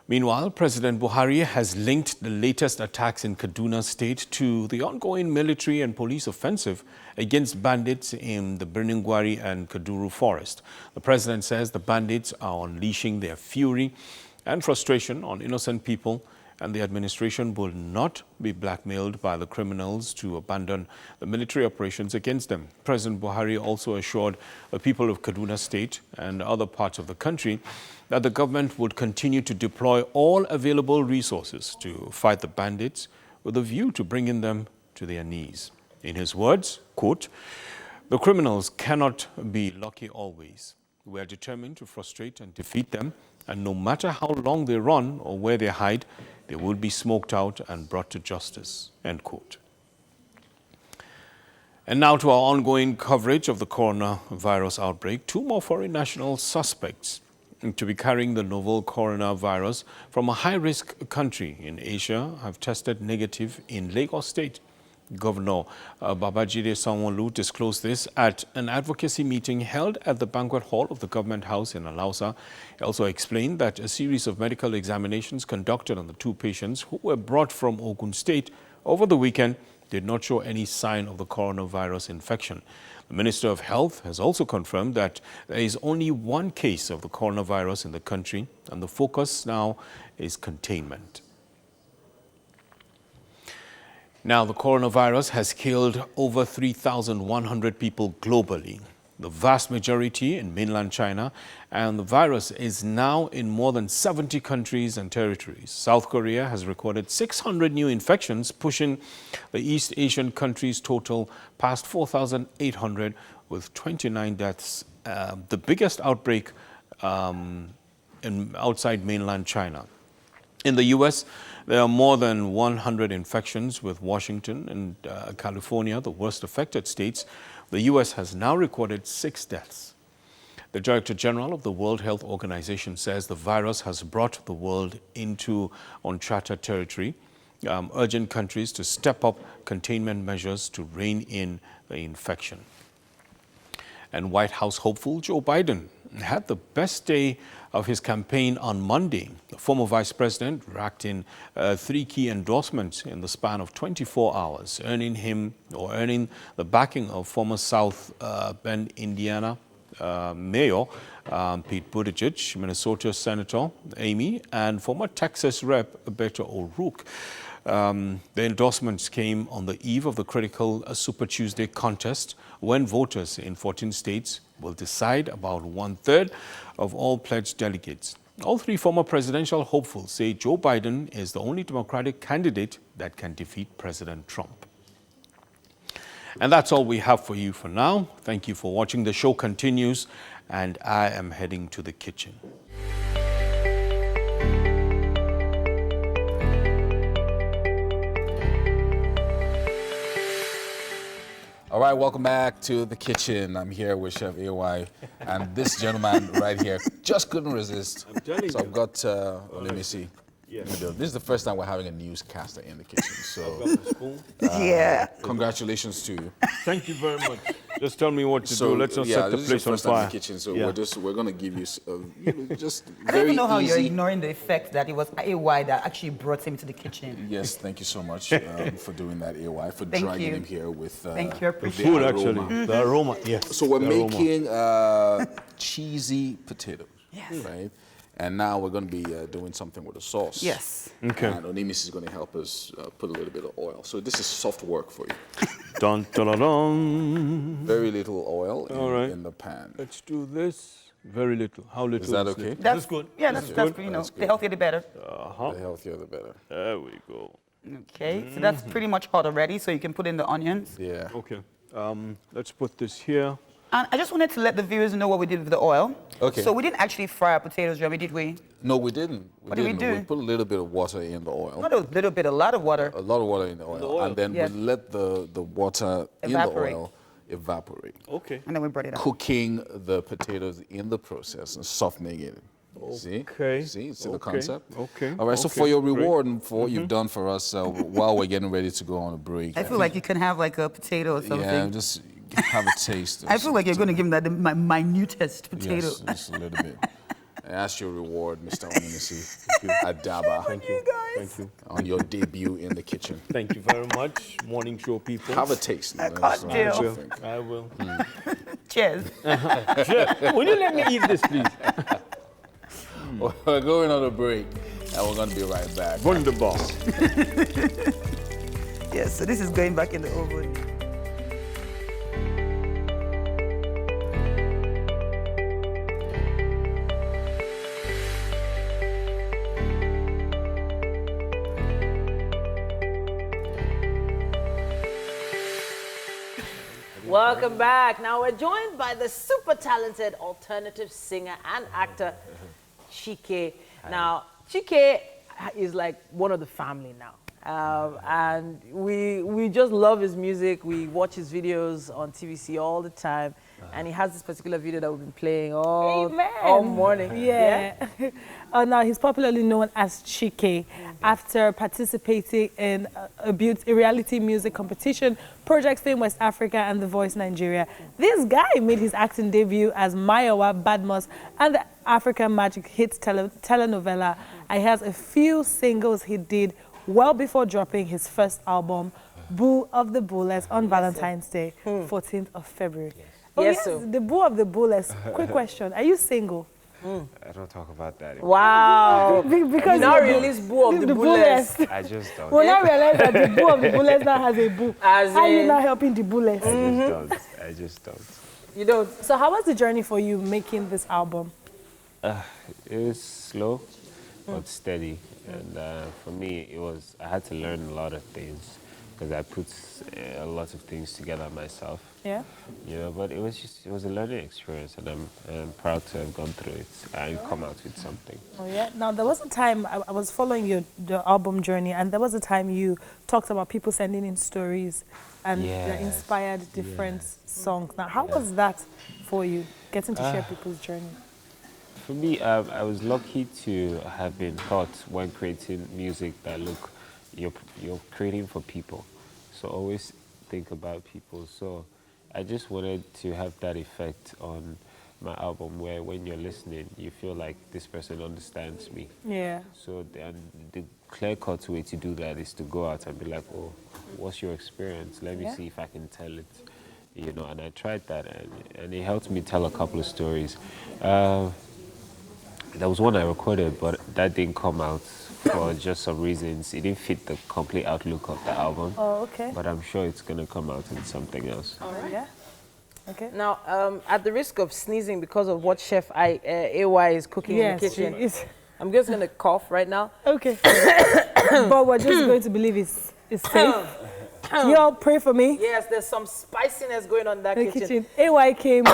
Speaker 5: Meanwhile, President Buhari has linked the latest attacks in Kaduna State to the ongoing military and police offensive against bandits in the Birningwari and Kaduru forest. The president says the bandits are unleashing their fury and frustration on innocent people, and the administration will not be blackmailed by the criminals to abandon the military operations against them. President Buhari also assured the people of Kaduna State and other parts of the country that the government would continue to deploy all available resources to fight the bandits with a view to bringing them to their knees. In his words, quote, "The criminals cannot be lucky always. We are determined to frustrate and defeat them, and no matter how long they run or where they hide, they will be smoked out and brought to justice." End quote. And now to our ongoing coverage of the coronavirus outbreak. 2 more foreign national suspects to be carrying the novel coronavirus from a high-risk country in Asia have tested negative in Lagos State. Governor Babajide Sanwo-Olu disclosed this at an advocacy meeting held at the banquet hall of the government house in Alausa. He also explained that a series of medical examinations conducted on the 2 patients who were brought from Ogun State over the weekend did not show any sign of the coronavirus infection. The Minister of Health has also confirmed that there is only 1 case of the coronavirus in the country, and the focus now is containment. Now, the coronavirus has killed over 3,100 people globally, the vast majority in mainland China, and the virus is now in more than 70 countries and territories. South Korea has recorded 600 new infections, pushing the East Asian countries' total past 4,800 with 29 deaths, the biggest outbreak outside mainland China. In the U.S., there are more than 100 infections, with Washington and California the worst affected states. The U.S. has now recorded 6 deaths. The Director General of the World Health Organization says the virus has brought the world into uncharted territory, urging countries to step up containment measures to rein in the infection. And White House hopeful Joe Biden had the best day of his campaign on Monday. The former vice president racked in 3 key endorsements in the span of 24 hours, earning the backing of former South Bend, Indiana Mayor Pete Buttigieg, Minnesota Senator Amy, and former Texas Rep Beto O'Rourke. The endorsements came on the eve of the critical Super Tuesday contest, when voters in 14 states will decide about 1/3 of all pledged delegates. All 3 former presidential hopefuls say Joe Biden is the only Democratic candidate that can defeat President Trump. And that's all we have for you for now. Thank you for watching. The show continues, and I am heading to the kitchen.
Speaker 1: All right, welcome back to the kitchen. I'm here with Chef AY, and this gentleman right here just couldn't resist.
Speaker 5: I'm telling
Speaker 1: so
Speaker 5: you.
Speaker 1: I've got, let me see.
Speaker 5: Yes.
Speaker 1: This is the first time we're having a newscaster in the kitchen, so
Speaker 12: Yeah.
Speaker 1: congratulations to you.
Speaker 5: Thank you very much. Just tell me what to
Speaker 1: So,
Speaker 5: do. Let's not set the
Speaker 1: this is
Speaker 5: place
Speaker 1: your
Speaker 5: on
Speaker 1: first time in
Speaker 5: fire.
Speaker 1: the kitchen, so
Speaker 5: Yeah.
Speaker 1: we're gonna give you, just
Speaker 12: I don't
Speaker 1: very
Speaker 12: even know how you're
Speaker 1: easy.
Speaker 12: ignoring the fact that it was AY that actually brought him to the kitchen.
Speaker 1: Yes, thank you so much for doing that, AY, for
Speaker 12: Thank
Speaker 1: dragging
Speaker 12: you.
Speaker 1: him here with
Speaker 12: Thank you, I
Speaker 1: with
Speaker 12: appreciate
Speaker 5: Food,
Speaker 1: the
Speaker 5: actually.
Speaker 1: aroma.
Speaker 5: The aroma, yes.
Speaker 1: So we're
Speaker 5: the aroma.
Speaker 1: making cheesy potatoes,
Speaker 12: Yes.
Speaker 1: right? And now we're going to be doing something with the sauce.
Speaker 12: Yes.
Speaker 5: Okay.
Speaker 1: And Onimis is going to help us put a little bit of oil. So this is soft work for you.
Speaker 5: Dun, dun, dun, dun.
Speaker 1: Very little oil
Speaker 5: All right.
Speaker 1: in the pan.
Speaker 5: Let's do this. Very little. How little
Speaker 1: Is that
Speaker 5: is
Speaker 1: okay?
Speaker 5: it?
Speaker 12: That's
Speaker 5: good.
Speaker 12: Yeah,
Speaker 5: This
Speaker 12: that's
Speaker 5: is
Speaker 12: good.
Speaker 5: good.
Speaker 12: You know,
Speaker 1: That's
Speaker 12: the
Speaker 1: good.
Speaker 12: healthier the better.
Speaker 1: The healthier, the better.
Speaker 5: There we go.
Speaker 12: Okay, so that's pretty much hot already. So you can put in the onions.
Speaker 1: Yeah.
Speaker 5: Okay. Let's put this here.
Speaker 12: And I just wanted to let the viewers know what we did with the oil.
Speaker 1: Okay.
Speaker 12: So we didn't actually fry our potatoes, Jeremy, did we?
Speaker 1: No, we didn't.
Speaker 12: What did we do?
Speaker 1: We put a little bit of water in the oil.
Speaker 12: Not a little bit, a lot of water.
Speaker 1: A lot of water in the oil. And then
Speaker 12: Yes.
Speaker 1: we let the water
Speaker 12: Evaporate.
Speaker 1: in the oil evaporate.
Speaker 5: Okay.
Speaker 12: And then we brought it up.
Speaker 1: Cooking the potatoes in the process and softening it. See?
Speaker 5: Okay.
Speaker 1: See the
Speaker 5: Okay.
Speaker 1: concept?
Speaker 5: Okay.
Speaker 1: All right, so
Speaker 5: Okay.
Speaker 1: for your
Speaker 5: Great.
Speaker 1: reward and for what you've done for us while we're getting ready to go on a break.
Speaker 12: I feel like you can have like a potato or something.
Speaker 1: Yeah, just have a taste.
Speaker 12: I feel like you're going to give me my minutest potato.
Speaker 1: Yes, just a little bit. And that's your reward, Mr. Onimisi. Adaba.
Speaker 5: Thank you. Thank you.
Speaker 1: On your debut in the kitchen.
Speaker 5: Thank you very much, morning show people.
Speaker 1: Have a taste.
Speaker 12: I can't deal.
Speaker 5: I will.
Speaker 12: Cheers.
Speaker 5: Chef, will you let me eat this, please?
Speaker 1: We're going on a break, and we're going to be right back.
Speaker 5: Wonderful.
Speaker 12: Yes, so this is going back in the oven.
Speaker 2: Welcome back. Now we're joined by the super talented alternative singer and actor, Chike. Now, Chike is like one of the family now. And we just love his music. We watch his videos on TVC all the time. And he has this particular video that we've been playing all morning.
Speaker 3: Yeah. Now he's popularly known as Chike after participating in a reality music competition, Project Fame West Africa and The Voice Nigeria. This guy made his acting debut as Mayowa Badmus and the African Magic Hits telenovela. And he has a few singles he did well before dropping his first album, Boo of the Booless, on Valentine's Day, 14th of February. Oh, yes, the Boo of the Booless. Quick question, are you single?
Speaker 16: I don't talk about that anymore.
Speaker 2: Wow.
Speaker 3: Because
Speaker 2: you now release Boo of the Booless.
Speaker 16: I just don't.
Speaker 3: Well, now realize that the Boo of the Booless now has a boo. How are you now helping the Booless?
Speaker 16: I just don't.
Speaker 2: You don't.
Speaker 3: So how was the journey for you making this album?
Speaker 16: It was slow, but steady. And for me, I had to learn a lot of things because I put a lot of things together myself.
Speaker 3: Yeah.
Speaker 16: You know, but it was a learning experience, and I'm proud to have gone through it and come out with something.
Speaker 3: Oh yeah. Now there was a time I was following the album journey, and there was a time you talked about people sending in stories and that inspired different songs. Now, how was that for you, getting to share people's journey?
Speaker 16: For me, I was lucky to have been taught when creating music that look, you're creating for people, so always think about people. So I just wanted to have that effect on my album where when you're listening, you feel like this person understands me.
Speaker 3: Yeah.
Speaker 16: So the clear-cut way to do that is to go out and be like, oh, what's your experience? Let me see if I can tell it. You know, and I tried that, and it helped me tell a couple of stories. There was one I recorded, but that didn't come out for just some reasons. It didn't fit the complete outlook of the album.
Speaker 3: Oh, okay.
Speaker 16: But I'm sure it's going to come out in something else.
Speaker 2: All right.
Speaker 3: Yeah. Okay.
Speaker 2: Now, at the risk of sneezing because of what Chef AY is cooking in the kitchen, I'm just going to cough right now.
Speaker 3: Okay. But we're just going to believe it's safe. You all pray for me.
Speaker 2: Yes, there's some spiciness going on in that kitchen.
Speaker 3: AY came.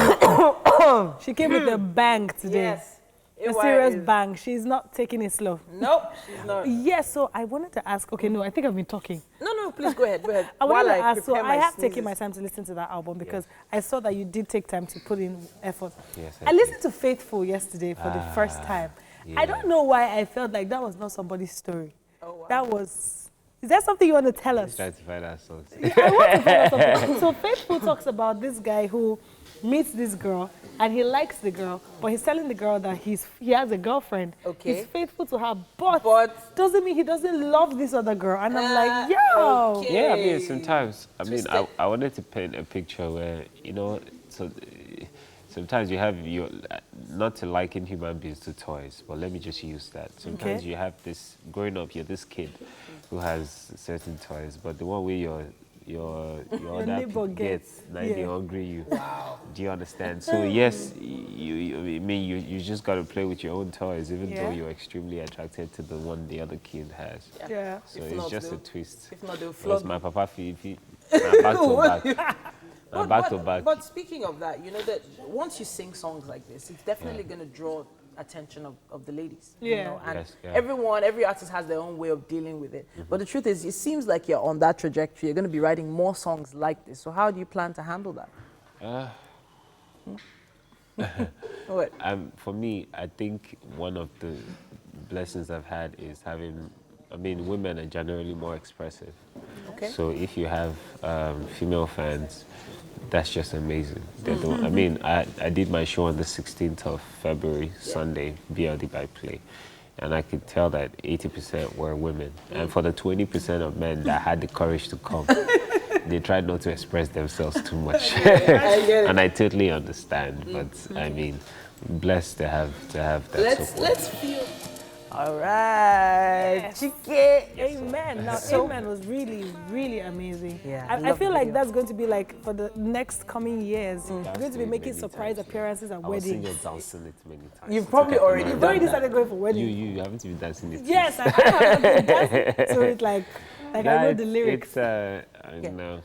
Speaker 3: She came with a bang today.
Speaker 2: Yes.
Speaker 3: A serious bang. She's not taking it slow.
Speaker 2: Nope, she's not.
Speaker 3: Yes, so I wanted to ask, okay, no, I think I've been talking.
Speaker 2: No, please go ahead, go ahead.
Speaker 3: I wanted to ask, so I have taken my time to listen to that album because I saw that you did take time to put in effort.
Speaker 16: Yes,
Speaker 3: I listened to Faithful yesterday for the first time. I don't know why I felt like that was not somebody's story.
Speaker 2: Oh, wow.
Speaker 3: That was... Is there something you want to tell us?
Speaker 16: Try to find out something.
Speaker 3: I want to find out something. So Faithful talks about this guy who meets this girl and he likes the girl, but he's telling the girl that he has a girlfriend.
Speaker 2: Okay.
Speaker 3: He's faithful to her, but doesn't mean he doesn't love this other girl. And I'm like, yo.
Speaker 2: Okay.
Speaker 16: Yeah, I mean, sometimes, I wanted to paint a picture where, you know, so sometimes you have not to liken human beings to toys, but let me just use that. Sometimes you have this, growing up, you're this kid who has certain toys, but the one where your other people gets, they hungry you. Wow. Do you understand? So yes, you just got to play with your own toys, even though you're extremely attracted to the one the other kid has.
Speaker 3: Yeah.
Speaker 16: So it's just a twist.
Speaker 2: If not, they'll
Speaker 16: flog my papa Fifi, back to back. Back to back.
Speaker 2: But speaking of that, you know that once you sing songs like this, it's definitely going to draw attention of the ladies.
Speaker 3: Yeah.
Speaker 2: You know? And every artist has their own way of dealing with it. But the truth is, it seems like you're on that trajectory. You're going to be writing more songs like this. So how do you plan to handle that? What?
Speaker 16: For me, I think one of the blessings I've had is having, women are generally more expressive.
Speaker 2: Okay.
Speaker 16: So if you have female fans, that's just amazing. I did my show on the 16th of February, Sunday, BLD by Play. And I could tell that 80% were women. And for the 20% of men that had the courage to come, they tried not to express themselves too much. And I totally understand. But blessed to have that support.
Speaker 2: Let's feel. All right, Chike.
Speaker 3: Amen. Now, Amen was really, really amazing.
Speaker 2: Yeah,
Speaker 3: I feel like that's going to be like for the next coming years. You're going to be making surprise appearances at weddings.
Speaker 16: I've seen you dancing it many times.
Speaker 2: You've probably already
Speaker 3: started going for weddings.
Speaker 16: You haven't been dancing it.
Speaker 3: Yes, I have been dancing to it like I know the lyrics.
Speaker 16: It's no.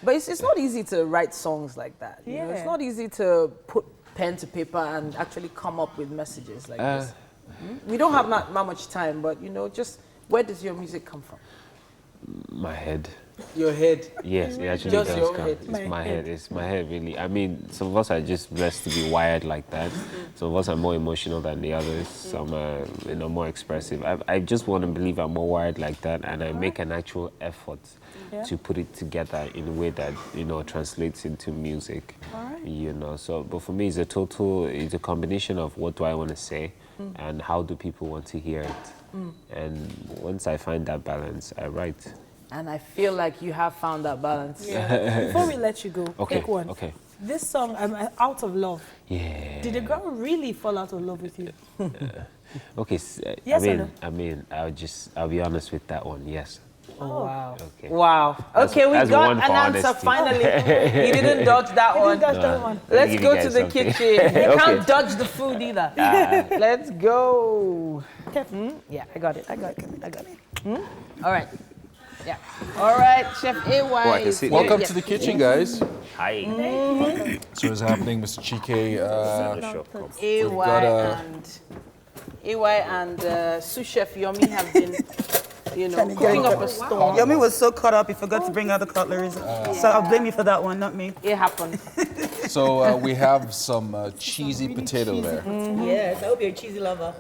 Speaker 2: But it's not easy to write songs like that. You know? It's not easy to put pen to paper and actually come up with messages like this. We don't have not much time, but you know, just where does your music come from?
Speaker 16: My head.
Speaker 2: Your head?
Speaker 16: Yes, it actually
Speaker 2: Just
Speaker 16: does
Speaker 2: your
Speaker 16: come.
Speaker 2: head.
Speaker 16: It's my head. It's my head, really. I mean, some of us are just blessed to be wired like that. Some of us are more emotional than the others. Some are, you know, more expressive. I just want to believe I'm more wired like that, and I make an actual effort to put it together in a way that, you know, translates into music. You know, so, but for me, it's a combination of what do I want to say and how do people want to hear it. And once I find that balance, I write.
Speaker 2: And I feel like you have found that balance.
Speaker 3: Yeah. Before we let you go, pick one.
Speaker 16: Okay.
Speaker 3: This song, Out of Love.
Speaker 16: Yeah.
Speaker 3: Did the girl really fall out of love with you?
Speaker 16: Okay.
Speaker 3: Yes or no?
Speaker 16: I mean, I'll be honest with that one. Yes.
Speaker 2: Oh, wow.
Speaker 16: Okay.
Speaker 2: Wow. Okay, we got an answer
Speaker 16: honesty.
Speaker 2: finally. You didn't dodge that one. Let's go to the kitchen. You can't dodge the food either. Let's go. Yeah, I got it. All right. Yeah. All right, Chef AY.
Speaker 1: Welcome to the kitchen, guys.
Speaker 16: Hi.
Speaker 1: So what's happening, Mr. Chike?
Speaker 2: AY and sous chef Yomi have been, you know, cooking up a storm.
Speaker 12: Yomi was so caught up, he forgot to bring out the cutlery. So I'll blame you for that one, not me.
Speaker 2: It happened.
Speaker 1: So we have some cheesy potato there.
Speaker 12: Yes, I hope you're a cheesy lover.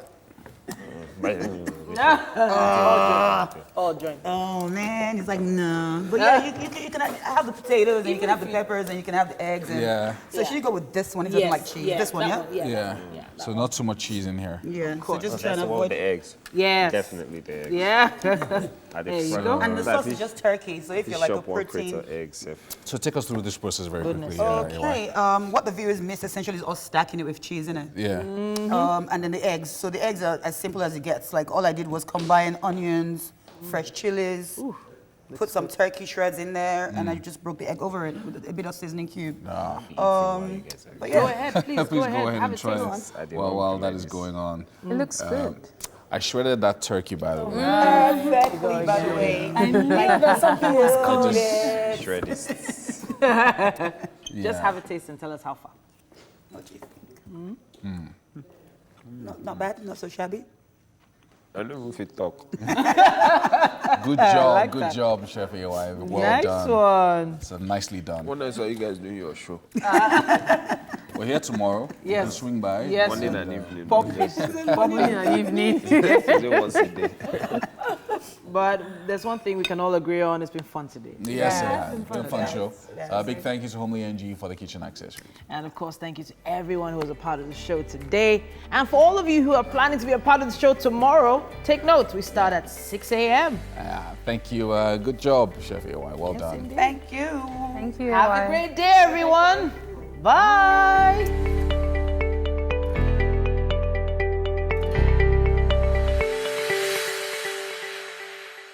Speaker 12: Oh man, it's like no. But yeah, you can have the potatoes and you can have the peppers and you can have the eggs. And so should you go with this one? He doesn't like cheese. This one,
Speaker 1: Yeah. So not too much cheese in here.
Speaker 12: Yeah. So just
Speaker 16: That's
Speaker 12: trying to
Speaker 16: the one
Speaker 12: avoid
Speaker 16: with the eggs.
Speaker 2: Yes.
Speaker 16: Definitely the eggs.
Speaker 2: Yeah.
Speaker 16: There you go.
Speaker 12: And the sauce is just turkey. So if you're like a protein.
Speaker 16: Eggs.
Speaker 1: So take us through this process very quickly.
Speaker 12: Okay. What the viewers miss essentially is us stacking it with cheese, innit?
Speaker 1: Yeah.
Speaker 12: And then the eggs. So the eggs are as simple as it gets. Like all I did was combine onions, fresh chilies, put some turkey shreds in there, and I just broke the egg over it with a bit of seasoning cube. But yeah.
Speaker 2: Go ahead, please.
Speaker 1: Please
Speaker 2: go ahead
Speaker 1: and try it. While that is going on.
Speaker 4: It looks good.
Speaker 1: I shredded that turkey, by the way.
Speaker 12: Perfectly, by the way.
Speaker 3: I knew that something was coming.
Speaker 16: Shredded.
Speaker 2: Just have a taste and tell us how far.
Speaker 12: What do you think? Not bad, not so shabby.
Speaker 16: I don't know if it talk.
Speaker 1: Good job, Chef AY. Well
Speaker 2: nice
Speaker 1: done.
Speaker 2: One.
Speaker 1: So nicely done.
Speaker 16: When I saw you guys doing your show.
Speaker 1: We're here tomorrow.
Speaker 2: Yes.
Speaker 1: You can swing by.
Speaker 2: Yes.
Speaker 16: Morning and evening.
Speaker 2: Morning and evening.
Speaker 16: Once a day.
Speaker 2: But there's one thing we can all agree on, it's been fun today.
Speaker 1: Yes, it has. It's been a fun show. Big thank you to Homely NG for the kitchen accessories.
Speaker 2: And of course, thank you to everyone who was a part of the show today. And for all of you who are planning to be a part of the show tomorrow, take note, we start at 6 a.m.
Speaker 1: Thank you. Good job, Chef AY. Well done.
Speaker 12: Thank you.
Speaker 4: Thank you.
Speaker 2: Have a great day, everyone. Bye.